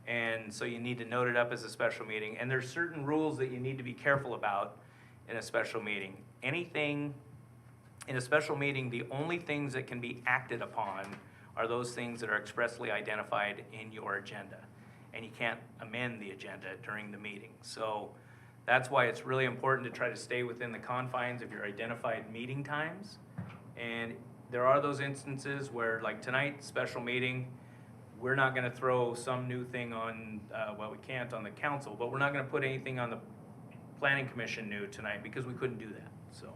Speaker 2: And so you need to note it up as a special meeting. And there's certain rules that you need to be careful about in a special meeting. Anything in a special meeting, the only things that can be acted upon are those things that are expressly identified in your agenda. And you can't amend the agenda during the meeting. So that's why it's really important to try to stay within the confines of your identified meeting times. And there are those instances where, like tonight, special meeting, we're not gonna throw some new thing on, well, we can't on the council, but we're not gonna put anything on the Planning Commission new tonight because we couldn't do that, so.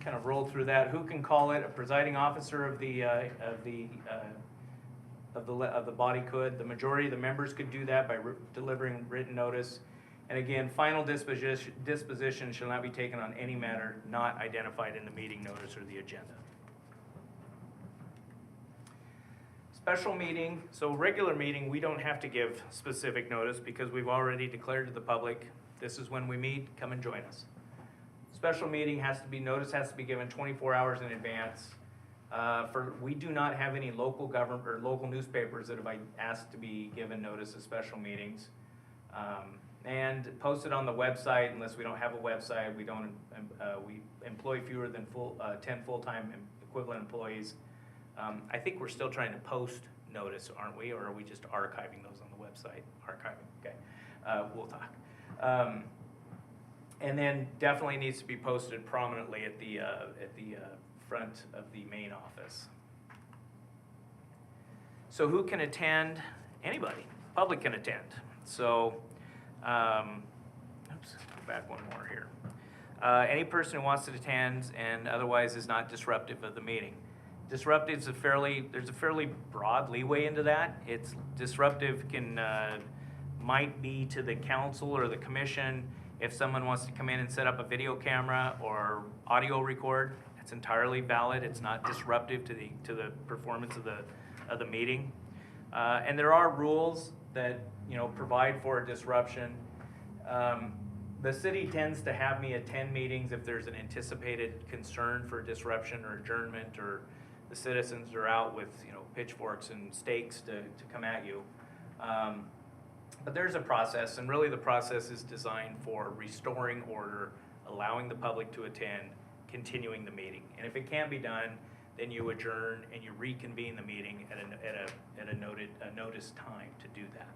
Speaker 2: kind of roll through that. Who can call it? A presiding officer of the body could. The majority of the members could do that by delivering written notice. And again, final disposition shall not be taken on any matter not identified in the meeting notice or the agenda. Special meeting, so regular meeting, we don't have to give specific notice because we've already declared to the public, this is when we meet, come and join us. Special meeting notice has to be given 24 hours in advance. We do not have any local government or local newspapers that have asked to be given notice of special meetings. And posted on the website, unless we don't have a website, we employ fewer than 10 full-time equivalent employees. I think we're still trying to post notice, aren't we? Or are we just archiving those on the website? Archiving, okay. We'll talk. And then definitely needs to be posted prominently at the front of the main office. So who can attend? Anybody. Public can attend. So, oops, go back one more here. Any person who wants to attend and otherwise is not disruptive of the meeting. Disruptive is there's a fairly broad leeway into that. It's disruptive might be to the council or the commission if someone wants to come in and set up a video camera or audio record. It's entirely valid. It's not disruptive to the performance of the meeting. And there are rules that provide for a disruption. The city tends to have me attend meetings if there's an anticipated concern for disruption or adjournment, or the citizens are out with pitchforks and stakes to come at you. But there's a process, and really the process is designed for restoring order, allowing the public to attend, continuing the meeting. And if it can't be done, then you adjourn and you reconvene the meeting at a noticed time to do that.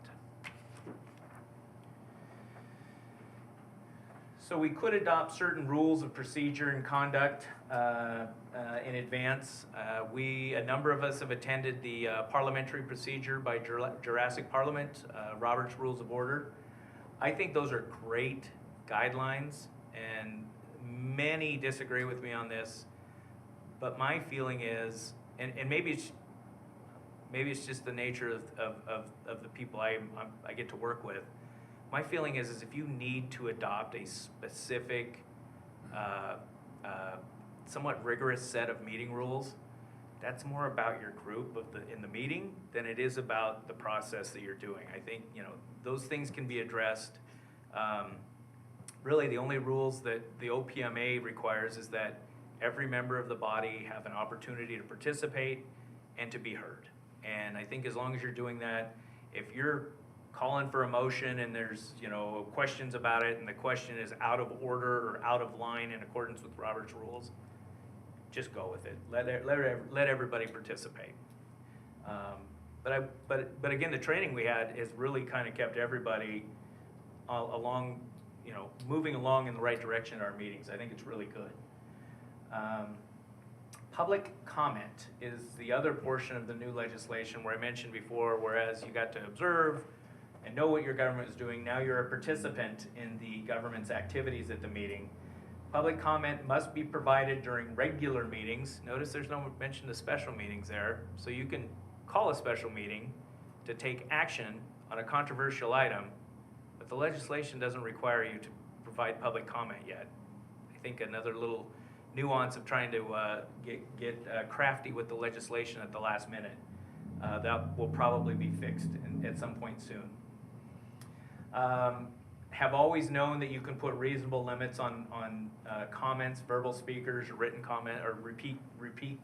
Speaker 2: So we could adopt certain rules of procedure and conduct in advance. A number of us have attended the parliamentary procedure by Jurassic Parliament, Robert's Rules of Order. I think those are great guidelines, and many disagree with me on this, but my feeling is, and maybe it's just the nature of the people I get to work with. My feeling is if you need to adopt a specific, somewhat rigorous set of meeting rules, that's more about your group in the meeting than it is about the process that you're doing. I think those things can be addressed. Really, the only rules that the OPMA requires is that every member of the body have an opportunity to participate and to be heard. And I think as long as you're doing that, if you're calling for a motion and there's questions about it and the question is out of order or out of line in accordance with Robert's rules, just go with it. Let everybody participate. But again, the training we had has really kind of kept everybody along, moving along in the right direction in our meetings. I think it's really good. Public comment is the other portion of the new legislation where I mentioned before, whereas you got to observe and know what your government is doing, now you're a participant in the government's activities at the meeting. Public comment must be provided during regular meetings. Notice there's no mention of special meetings there. So you can call a special meeting to take action on a controversial item, but the legislation doesn't require you to provide public comment yet. I think another little nuance of trying to get crafty with the legislation at the last minute. That will probably be fixed at some point soon. Have always known that you can put reasonable limits on comments, verbal speakers, written comment, or repeat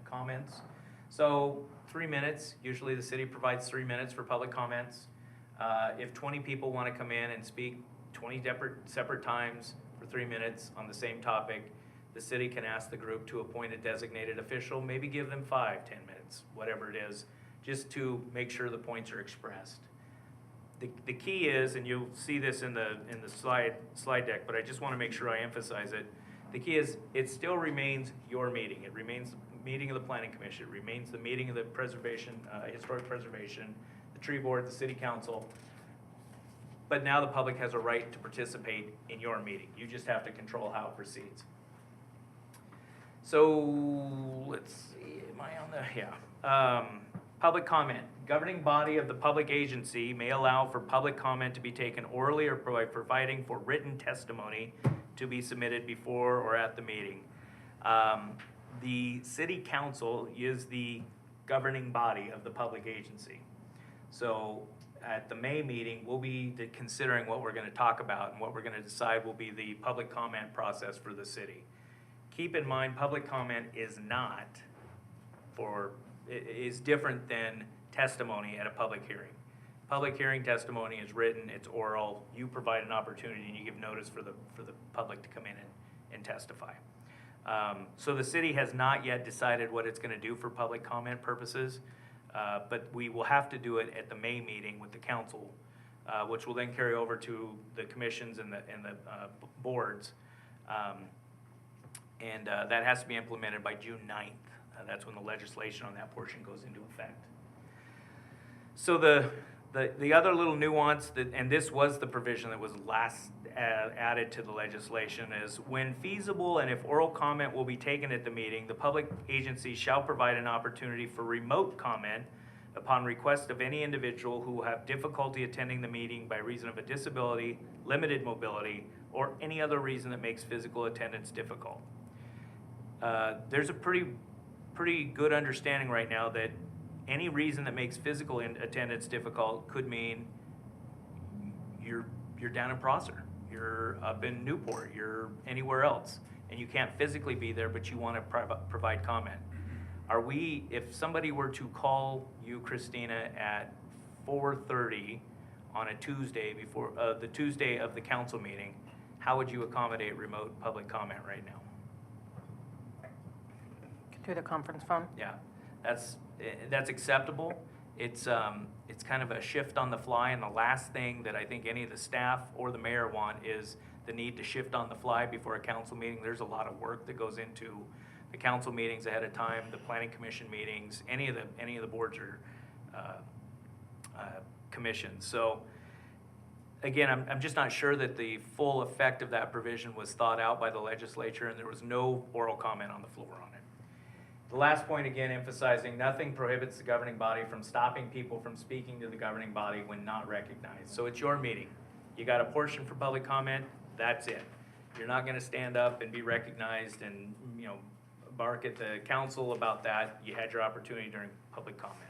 Speaker 2: comments. So 3 minutes, usually the city provides 3 minutes for public comments. If 20 people want to come in and speak 20 separate times for 3 minutes on the same topic, the city can ask the group to appoint a designated official, maybe give them 5, 10 minutes, whatever it is, just to make sure the points are expressed. The key is, and you'll see this in the slide deck, but I just want to make sure I emphasize it. The key is it still remains your meeting. It remains the meeting of the Planning Commission. It remains the meeting of the Historic Preservation, the Tree Board, the City Council. But now the public has a right to participate in your meeting. You just have to control how it proceeds. So, let's see, am I on the, yeah. Public comment. Governing body of the public agency may allow for public comment to be taken orally or by providing for written testimony to be submitted before or at the meeting. The city council is the governing body of the public agency. So at the May meeting, we'll be considering what we're gonna talk about, and what we're gonna decide will be the public comment process for the city. Keep in mind, public comment is not is different than testimony at a public hearing. Public hearing testimony is written, it's oral, you provide an opportunity and you give notice for the public to come in and testify. So the city has not yet decided what it's gonna do for public comment purposes, but we will have to do it at the May meeting with the council, which will then carry over to the commissions and the boards. That has to be implemented by June 9th. That's when the legislation on that portion goes into effect. So the other little nuance, and this was the provision that was last added to the legislation, is when feasible and if oral comment will be taken at the meeting, the public agency shall provide an opportunity for remote comment upon request of any individual who will have difficulty attending the meeting by reason of a disability, limited mobility, or any other reason that makes physical attendance difficult. There's a pretty good understanding right now that any reason that makes physical attendance difficult could mean you're down in Prosser, you're up in Newport, you're anywhere else, and you can't physically be there, but you want to provide comment. If somebody were to call you, Christina, at 4:30 on a Tuesday before the Tuesday of the council meeting, how would you accommodate remote public comment right now?
Speaker 4: Through the conference phone?
Speaker 2: Yeah, that's acceptable. It's kind of a shift on the fly, and the last thing that I think any of the staff or the mayor want is the need to shift on the fly before a council meeting. There's a lot of work that goes into the council meetings ahead of time, the planning commission meetings, any of the boards or commissions. So again, I'm just not sure that the full effect of that provision was thought out by the legislature, and there was no oral comment on the floor on it. The last point, again, emphasizing nothing prohibits the governing body from stopping people from speaking to the governing body when not recognized. So it's your meeting. You got a portion for public comment, that's it. You're not gonna stand up and be recognized and, bark at the council about that. You had your opportunity during public comment.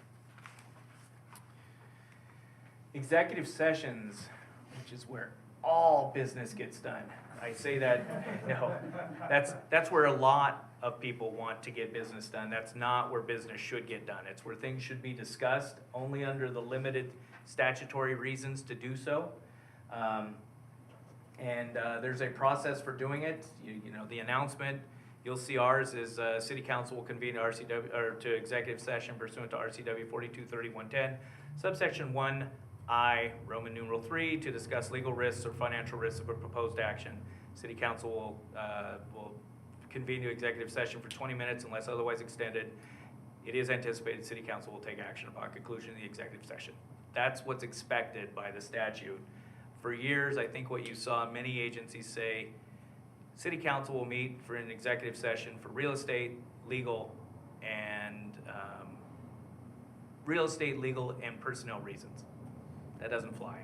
Speaker 2: Executive sessions, which is where all business gets done. I say that, that's where a lot of people want to get business done. That's not where business should get done. It's where things should be discussed only under the limited statutory reasons to do so. There's a process for doing it. The announcement, you'll see ours is City Council will convene to executive session pursuant to RCW 4230-110, subsection 1I, Roman numeral 3, to discuss legal risks or financial risks of a proposed action. City Council will convene to executive session for 20 minutes unless otherwise extended. It is anticipated City Council will take action upon conclusion of the executive session. That's what's expected by the statute. For years, I think what you saw many agencies say, City Council will meet for an executive session for real estate, legal, and personnel reasons. That doesn't fly.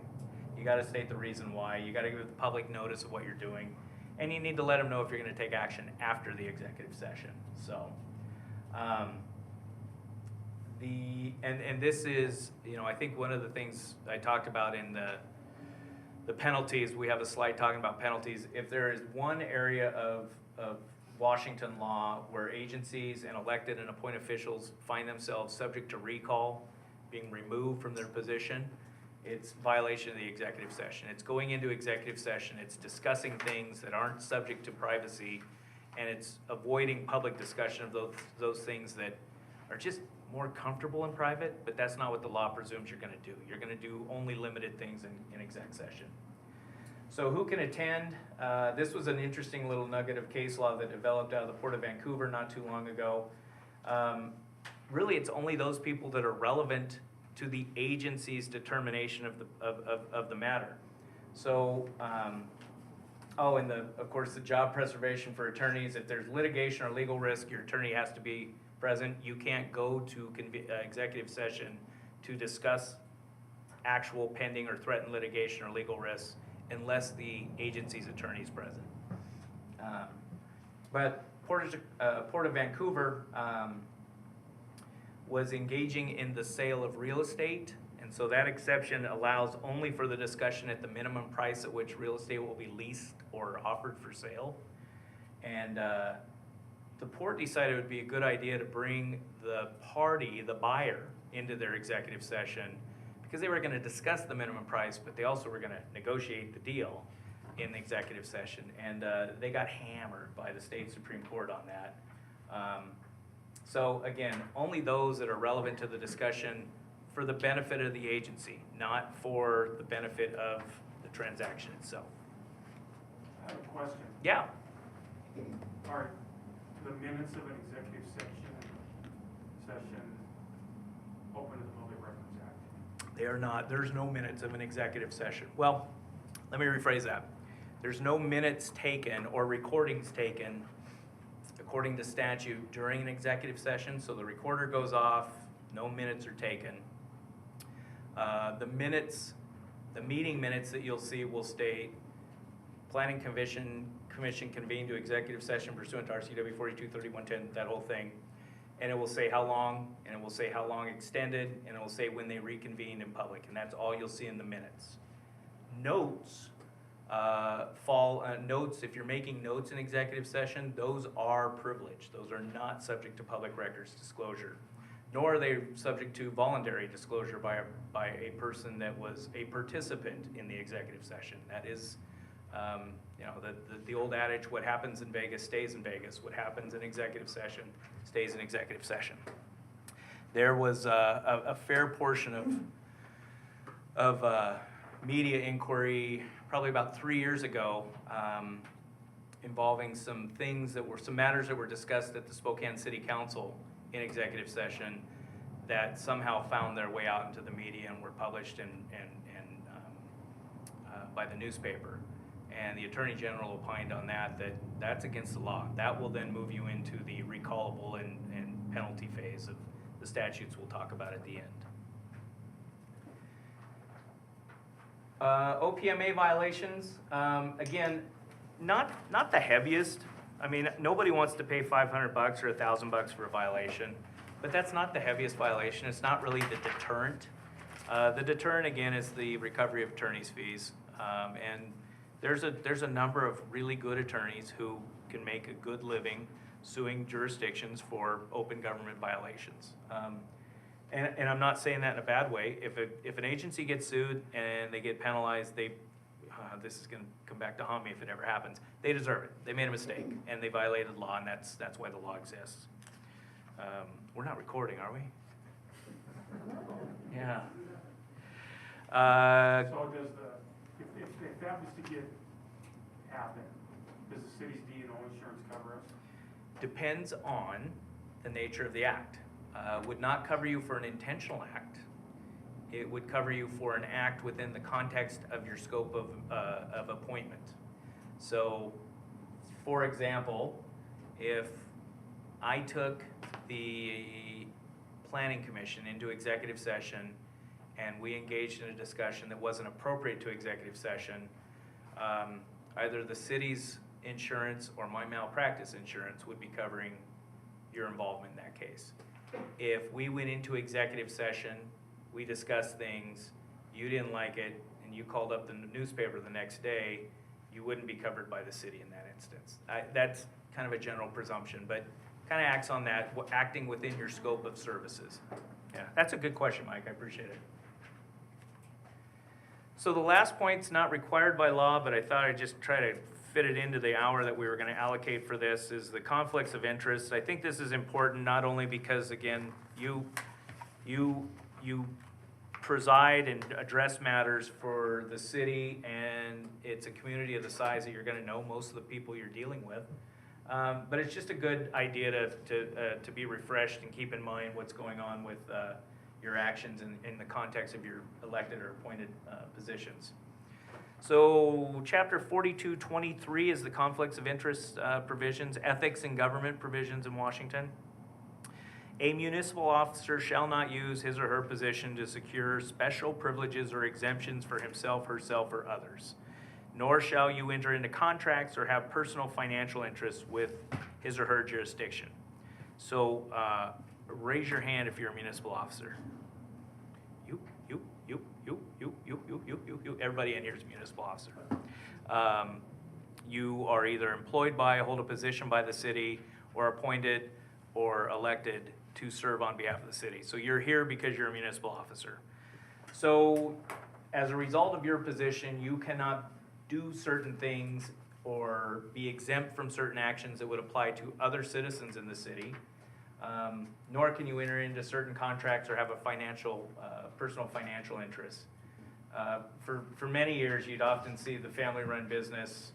Speaker 2: You gotta state the reason why. You gotta give the public notice of what you're doing. And you need to let them know if you're gonna take action after the executive session. So, this is, I think one of the things I talked about in the penalties, we have a slide talking about penalties. If there is one area of Washington law where agencies and elected and appointed officials find themselves subject to recall, being removed from their position, it's violation of the executive session. It's going into executive session, it's discussing things that aren't subject to privacy, and it's avoiding public discussion of those things that are just more comfortable in private, but that's not what the law presumes you're gonna do. You're gonna do only limited things in exec session. So who can attend? This was an interesting little nugget of case law that developed out of the Port of Vancouver not too long ago. Really, it's only those people that are relevant to the agency's determination of the matter. So Oh, and of course, the job preservation for attorneys, if there's litigation or legal risk, your attorney has to be present. You can't go to executive session to discuss actual pending or threatened litigation or legal risks unless the agency's attorney is present. But Port of Vancouver was engaging in the sale of real estate, and so that exception allows only for the discussion at the minimum price at which real estate will be leased or offered for sale. And the port decided it would be a good idea to bring the party, the buyer, into their executive session because they were going to discuss the minimum price, but they also were going to negotiate the deal in the executive session. And they got hammered by the state Supreme Court on that. So again, only those that are relevant to the discussion for the benefit of the agency, not for the benefit of the transaction itself.
Speaker 5: I have a question.
Speaker 2: Yeah.
Speaker 5: Are the minutes of an executive session open to the Public Records Act?
Speaker 2: They are not. There's no minutes of an executive session. Well, let me rephrase that. There's no minutes taken or recordings taken according to statute during an executive session. So the recorder goes off, no minutes are taken. The minutes, the meeting minutes that you'll see will state Planning Commission convened to executive session pursuant to RCW 423110, that whole thing. And it will say how long, and it will say how long extended, and it will say when they reconvened in public, and that's all you'll see in the minutes. Notes notes, if you're making notes in executive session, those are privileged. Those are not subject to public records disclosure, nor are they subject to voluntary disclosure by a person that was a participant in the executive session. That is, you know, the old adage, what happens in Vegas stays in Vegas. What happens in executive session stays in executive session. There was a fair portion of media inquiry probably about 3 years ago involving some matters that were discussed at the Spokane City Council in executive session that somehow found their way out into the media and were published by the newspaper. And the Attorney General opined on that's against the law. That will then move you into the recallable and penalty phase of the statutes we'll talk about at the end. OPMA violations, again, not the heaviest. I mean, nobody wants to pay $500 or $1,000 for a violation, but that's not the heaviest violation. It's not really the deterrent. The deterrent, again, is the recovery of attorney's fees. And there's a number of really good attorneys who can make a good living suing jurisdictions for open government violations. And I'm not saying that in a bad way. If an agency gets sued and they get penalized, this is going to come back to haunt me if it ever happens. They deserve it. They made a mistake and they violated law, and that's why the law exists. We're not recording, are we? Yeah.
Speaker 5: So if that was to happen, does the city's D&O insurance cover us?
Speaker 2: Depends on the nature of the act. Would not cover you for an intentional act. It would cover you for an act within the context of your scope of appointment. So, for example, if I took the Planning Commission into executive session and we engaged in a discussion that wasn't appropriate to executive session, either the city's insurance or my malpractice insurance would be covering your involvement in that case. If we went into executive session, we discussed things, you didn't like it, and you called up the newspaper the next day, you wouldn't be covered by the city in that instance. That's kind of a general presumption, but kind of acts on that, acting within your scope of services. Yeah, that's a good question, Mike. I appreciate it. So the last point's not required by law, but I thought I'd just try to fit it into the hour that we were going to allocate for this, is the conflicts of interest. I think this is important not only because, again, you preside and address matters for the city, and it's a community of the size that you're going to know most of the people you're dealing with. But it's just a good idea to be refreshed and keep in mind what's going on with your actions in the context of your elected or appointed positions. So chapter 4223 is the conflicts of interest provisions, ethics and government provisions in Washington. A municipal officer shall not use his or her position to secure special privileges or exemptions for himself, herself, or others. Nor shall you enter into contracts or have personal financial interests with his or her jurisdiction. So raise your hand if you're a municipal officer. You. Everybody in here is a municipal officer. You are either employed by, hold a position by the city, or appointed or elected to serve on behalf of the city. So you're here because you're a municipal officer. So as a result of your position, you cannot do certain things or be exempt from certain actions that would apply to other citizens in the city. Nor can you enter into certain contracts or have a personal financial interest. For many years, you'd often see the family-run business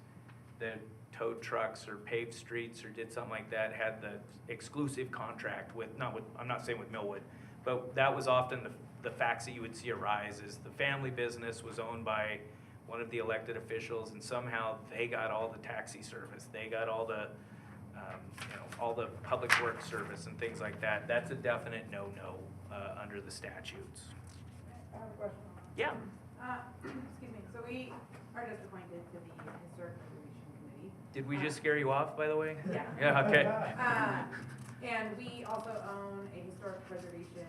Speaker 2: that towed trucks or paved streets or did something like that had the exclusive contract with, I'm not saying with Millwood, but that was often the facts that you would see arise is the family business was owned by one of the elected officials and somehow they got all the taxi service, they got all the all the public works service and things like that. That's a definite no-no under the statutes.
Speaker 6: I have a question.
Speaker 2: Yeah.
Speaker 6: Excuse me, so we are just appointed to the Historic Preservation Committee.
Speaker 2: Did we just scare you off, by the way?
Speaker 6: Yeah.
Speaker 2: Yeah, okay.
Speaker 6: And we also own a historic preservation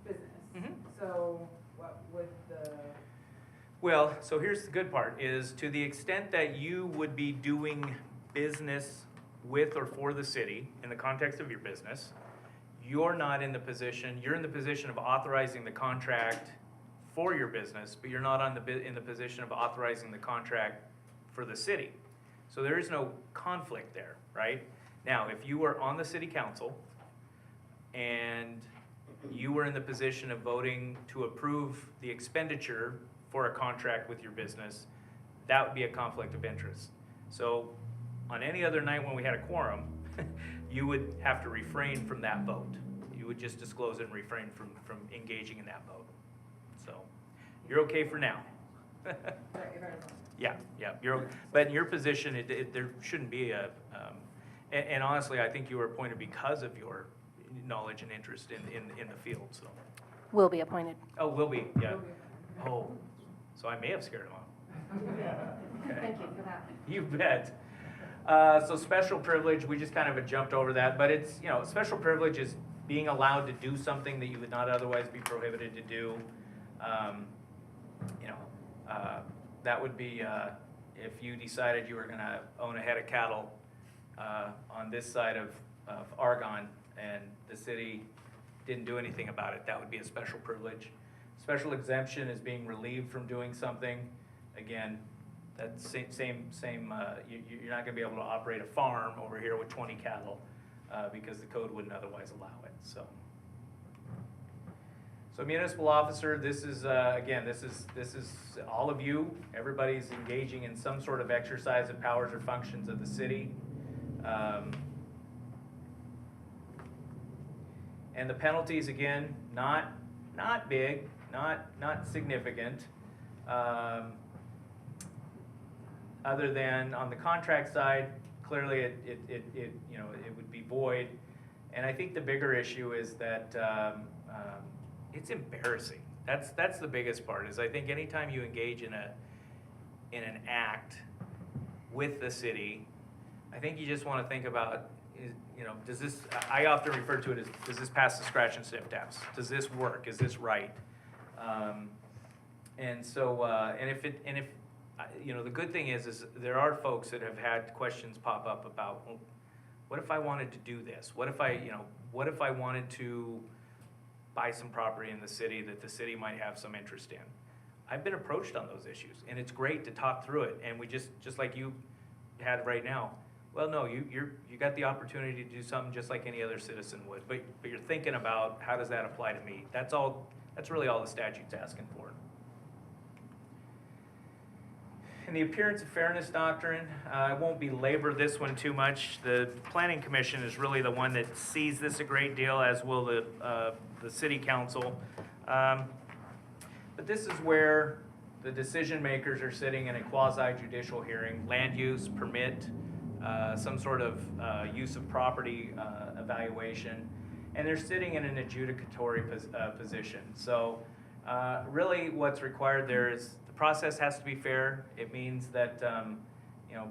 Speaker 6: business.
Speaker 2: Mhm.
Speaker 6: So what would the,
Speaker 2: Well, so here's the good part, is to the extent that you would be doing business with or for the city in the context of your business, you're in the position of authorizing the contract for your business, but you're not in the position of authorizing the contract for the city. So there is no conflict there, right? Now, if you were on the city council and you were in the position of voting to approve the expenditure for a contract with your business, that would be a conflict of interest. So on any other night when we had a quorum, you would have to refrain from that vote. You would just disclose it and refrain from engaging in that vote. So you're okay for now.
Speaker 6: if I was
Speaker 2: Yeah, but in your position, there shouldn't be and honestly, I think you were appointed because of your knowledge and interest in the field, so.
Speaker 4: Will be appointed.
Speaker 2: Oh, will be, yeah.
Speaker 6: on?
Speaker 2: Oh, so I may have scared him off. Okay.
Speaker 3: Thank you for that.
Speaker 2: You bet. So special privilege, we just kind of jumped over that, but it's, special privilege is being allowed to do something that you would not otherwise be prohibited to do. That would be if you decided you were gonna own a head of cattle on this side of Argonne and the city didn't do anything about it, that would be a special privilege. Special exemption is being relieved from doing something. Again, that's same. You're not gonna be able to operate a farm over here with 20 cattle because the code wouldn't otherwise allow it. So municipal officer, this is again, this is all of you. Everybody's engaging in some sort of exercise of powers or functions of the city. And the penalties, again, not big, not significant. Other than on the contract side, clearly it would be void. And I think the bigger issue is that it's embarrassing. That's the biggest part, is I think anytime you engage in an act with the city, I think you just want to think about, does this, I often refer to it as, does this pass the scratch and sniff test? Does this work? Is this right? And if the good thing is there are folks that have had questions pop up about, well, what if I wanted to do this? What if I wanted to buy some property in the city that the city might have some interest in? I've been approached on those issues, and it's great to talk through it. And we just like you had right now. Well, no, you got the opportunity to do something just like any other citizen would, but you're thinking about, how does that apply to me? That's really all the statute's asking for. And the appearance of fairness doctrine, I won't belabor this one too much. The Planning Commission is really the one that sees this a great deal, as will the City Council. But this is where the decision makers are sitting in a quasi judicial hearing, land use, permit, some sort of use of property evaluation, and they're sitting in an adjudicatory position. So really what's required there is the process has to be fair. It means that, you know,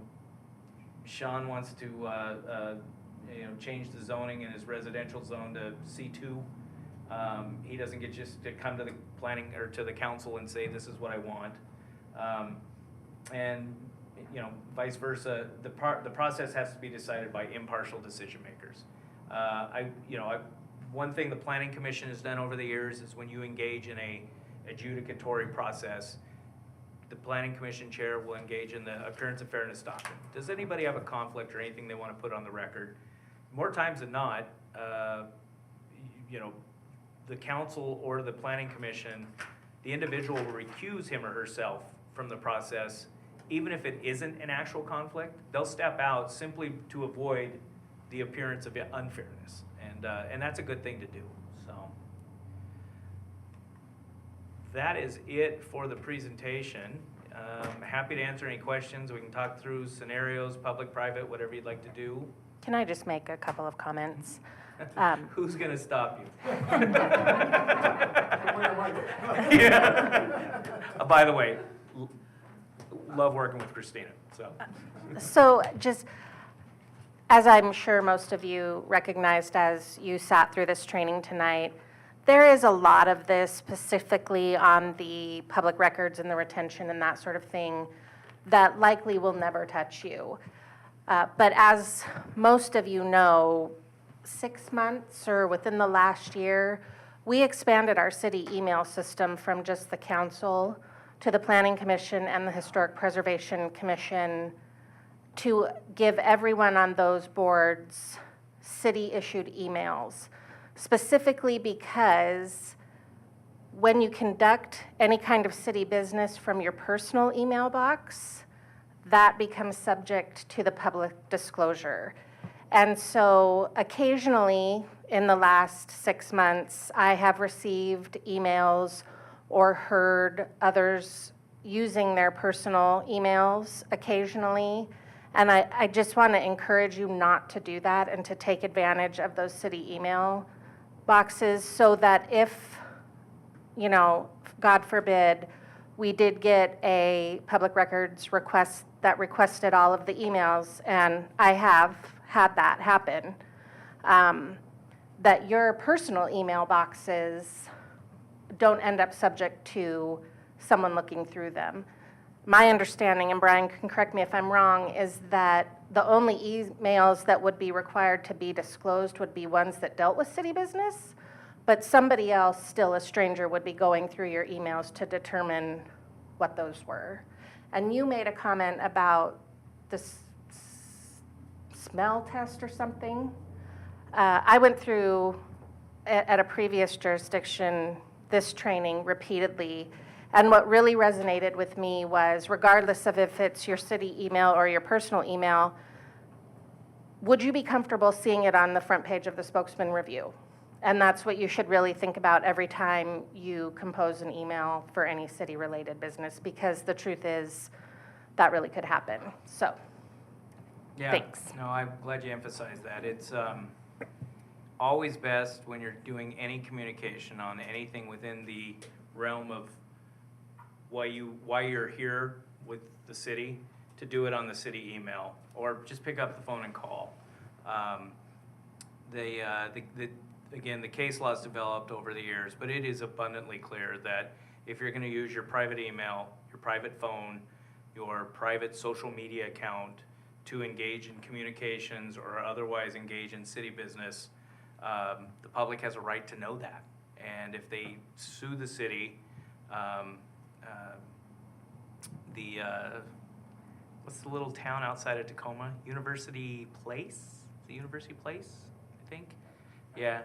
Speaker 2: Sean wants to you know, change the zoning in his residential zone to C2. He doesn't get just to come to the planning or to the council and say, this is what I want. And, you know, vice versa, the process has to be decided by impartial decision makers. One thing the Planning Commission has done over the years is when you engage in a adjudicatory process, the Planning Commission chair will engage in the appearance of fairness doctrine. Does anybody have a conflict or anything they want to put on the record? More times than not, you know, the council or the Planning Commission, the individual will recuse him or herself from the process, even if it isn't an actual conflict. They'll step out simply to avoid the appearance of unfairness, and that's a good thing to do. So that is it for the presentation. Happy to answer any questions. We can talk through scenarios, public, private, whatever you'd like to do.
Speaker 4: Can I just make a couple of comments?
Speaker 2: Who's going to stop you? Yeah. By the way, love working with Christina.
Speaker 4: So just, as I'm sure most of you recognized as you sat through this training tonight, there is a lot of this specifically on the public records and the retention and that sort of thing that likely will never touch you. But as most of you know, 6 months or within the last year, we expanded our city email system from just the council to the Planning Commission and the Historic Preservation Commission to give everyone on those boards city-issued emails, specifically because when you conduct any kind of city business from your personal email box, that becomes subject to the public disclosure. And so occasionally in the last 6 months, I have received emails or heard others using their personal emails occasionally. And I just want to encourage you not to do that and to take advantage of those city email boxes so that if, you know, God forbid, we did get a public records request that requested all of the emails, and I have had that happen, that your personal email boxes don't end up subject to someone looking through them. My understanding, and Brian can correct me if I'm wrong, is that the only emails that would be required to be disclosed would be ones that dealt with city business, but somebody else, still a stranger, would be going through your emails to determine what those were. And you made a comment about this smell test or something. I went through, at a previous jurisdiction, this training repeatedly, and what really resonated with me was, regardless of if it's your city email or your personal email, would you be comfortable seeing it on the front page of the Spokesman Review? And that's what you should really think about every time you compose an email for any city-related business, because the truth is that really could happen. So,
Speaker 2: Yeah,
Speaker 4: thanks.
Speaker 2: no, I'm glad you emphasized that. It's always best when you're doing any communication on anything within the realm of why you're here with the city, to do it on the city email, or just pick up the phone and call. Again, the case law has developed over the years, but it is abundantly clear that if you're going to use your private email, your private phone, your private social media account to engage in communications or otherwise engage in city business, the public has a right to know that. And if they sue the city, what's the little town outside of Tacoma? University Place? The University Place, I think? Yeah.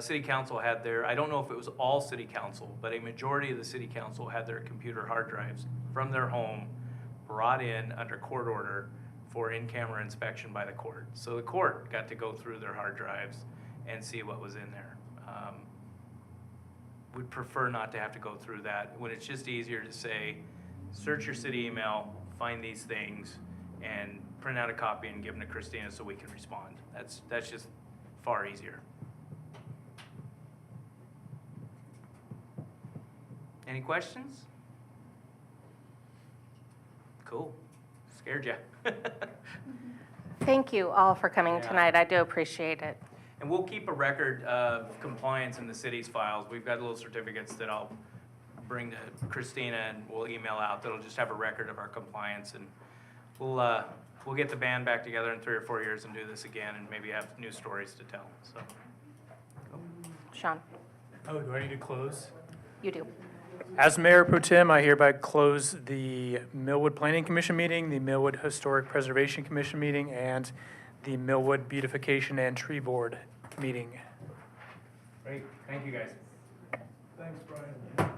Speaker 2: City council had their, I don't know if it was all city council, but a majority of the city council had their computer hard drives from their home brought in under court order for in-camera inspection by the court. So the court got to go through their hard drives and see what was in there. would prefer not to have to go through that, when it's just easier to say, search your city email, find these things, and print out a copy and give them to Christina so we can respond. That's just far easier. Any questions? Cool. Scared ya.
Speaker 4: Thank you all for coming
Speaker 2: Yeah.
Speaker 4: tonight. I do appreciate it.
Speaker 2: And we'll keep a record of compliance in the city's files. We've got little certificates that I'll bring to Christina and we'll email out that'll just have a record of our compliance. And we'll get the band back together in 3 or 4 years and do this again and maybe have new stories to tell, so.
Speaker 4: Sean,
Speaker 1: Oh, do I need to close?
Speaker 4: you do.
Speaker 1: As Mayor Pro Tem, I hereby close the Millwood Planning Commission meeting, the Millwood Historic Preservation Commission meeting, and the Millwood Beautification and Tree Board meeting.
Speaker 2: Great, thank you guys.
Speaker 5: Thanks, Brian.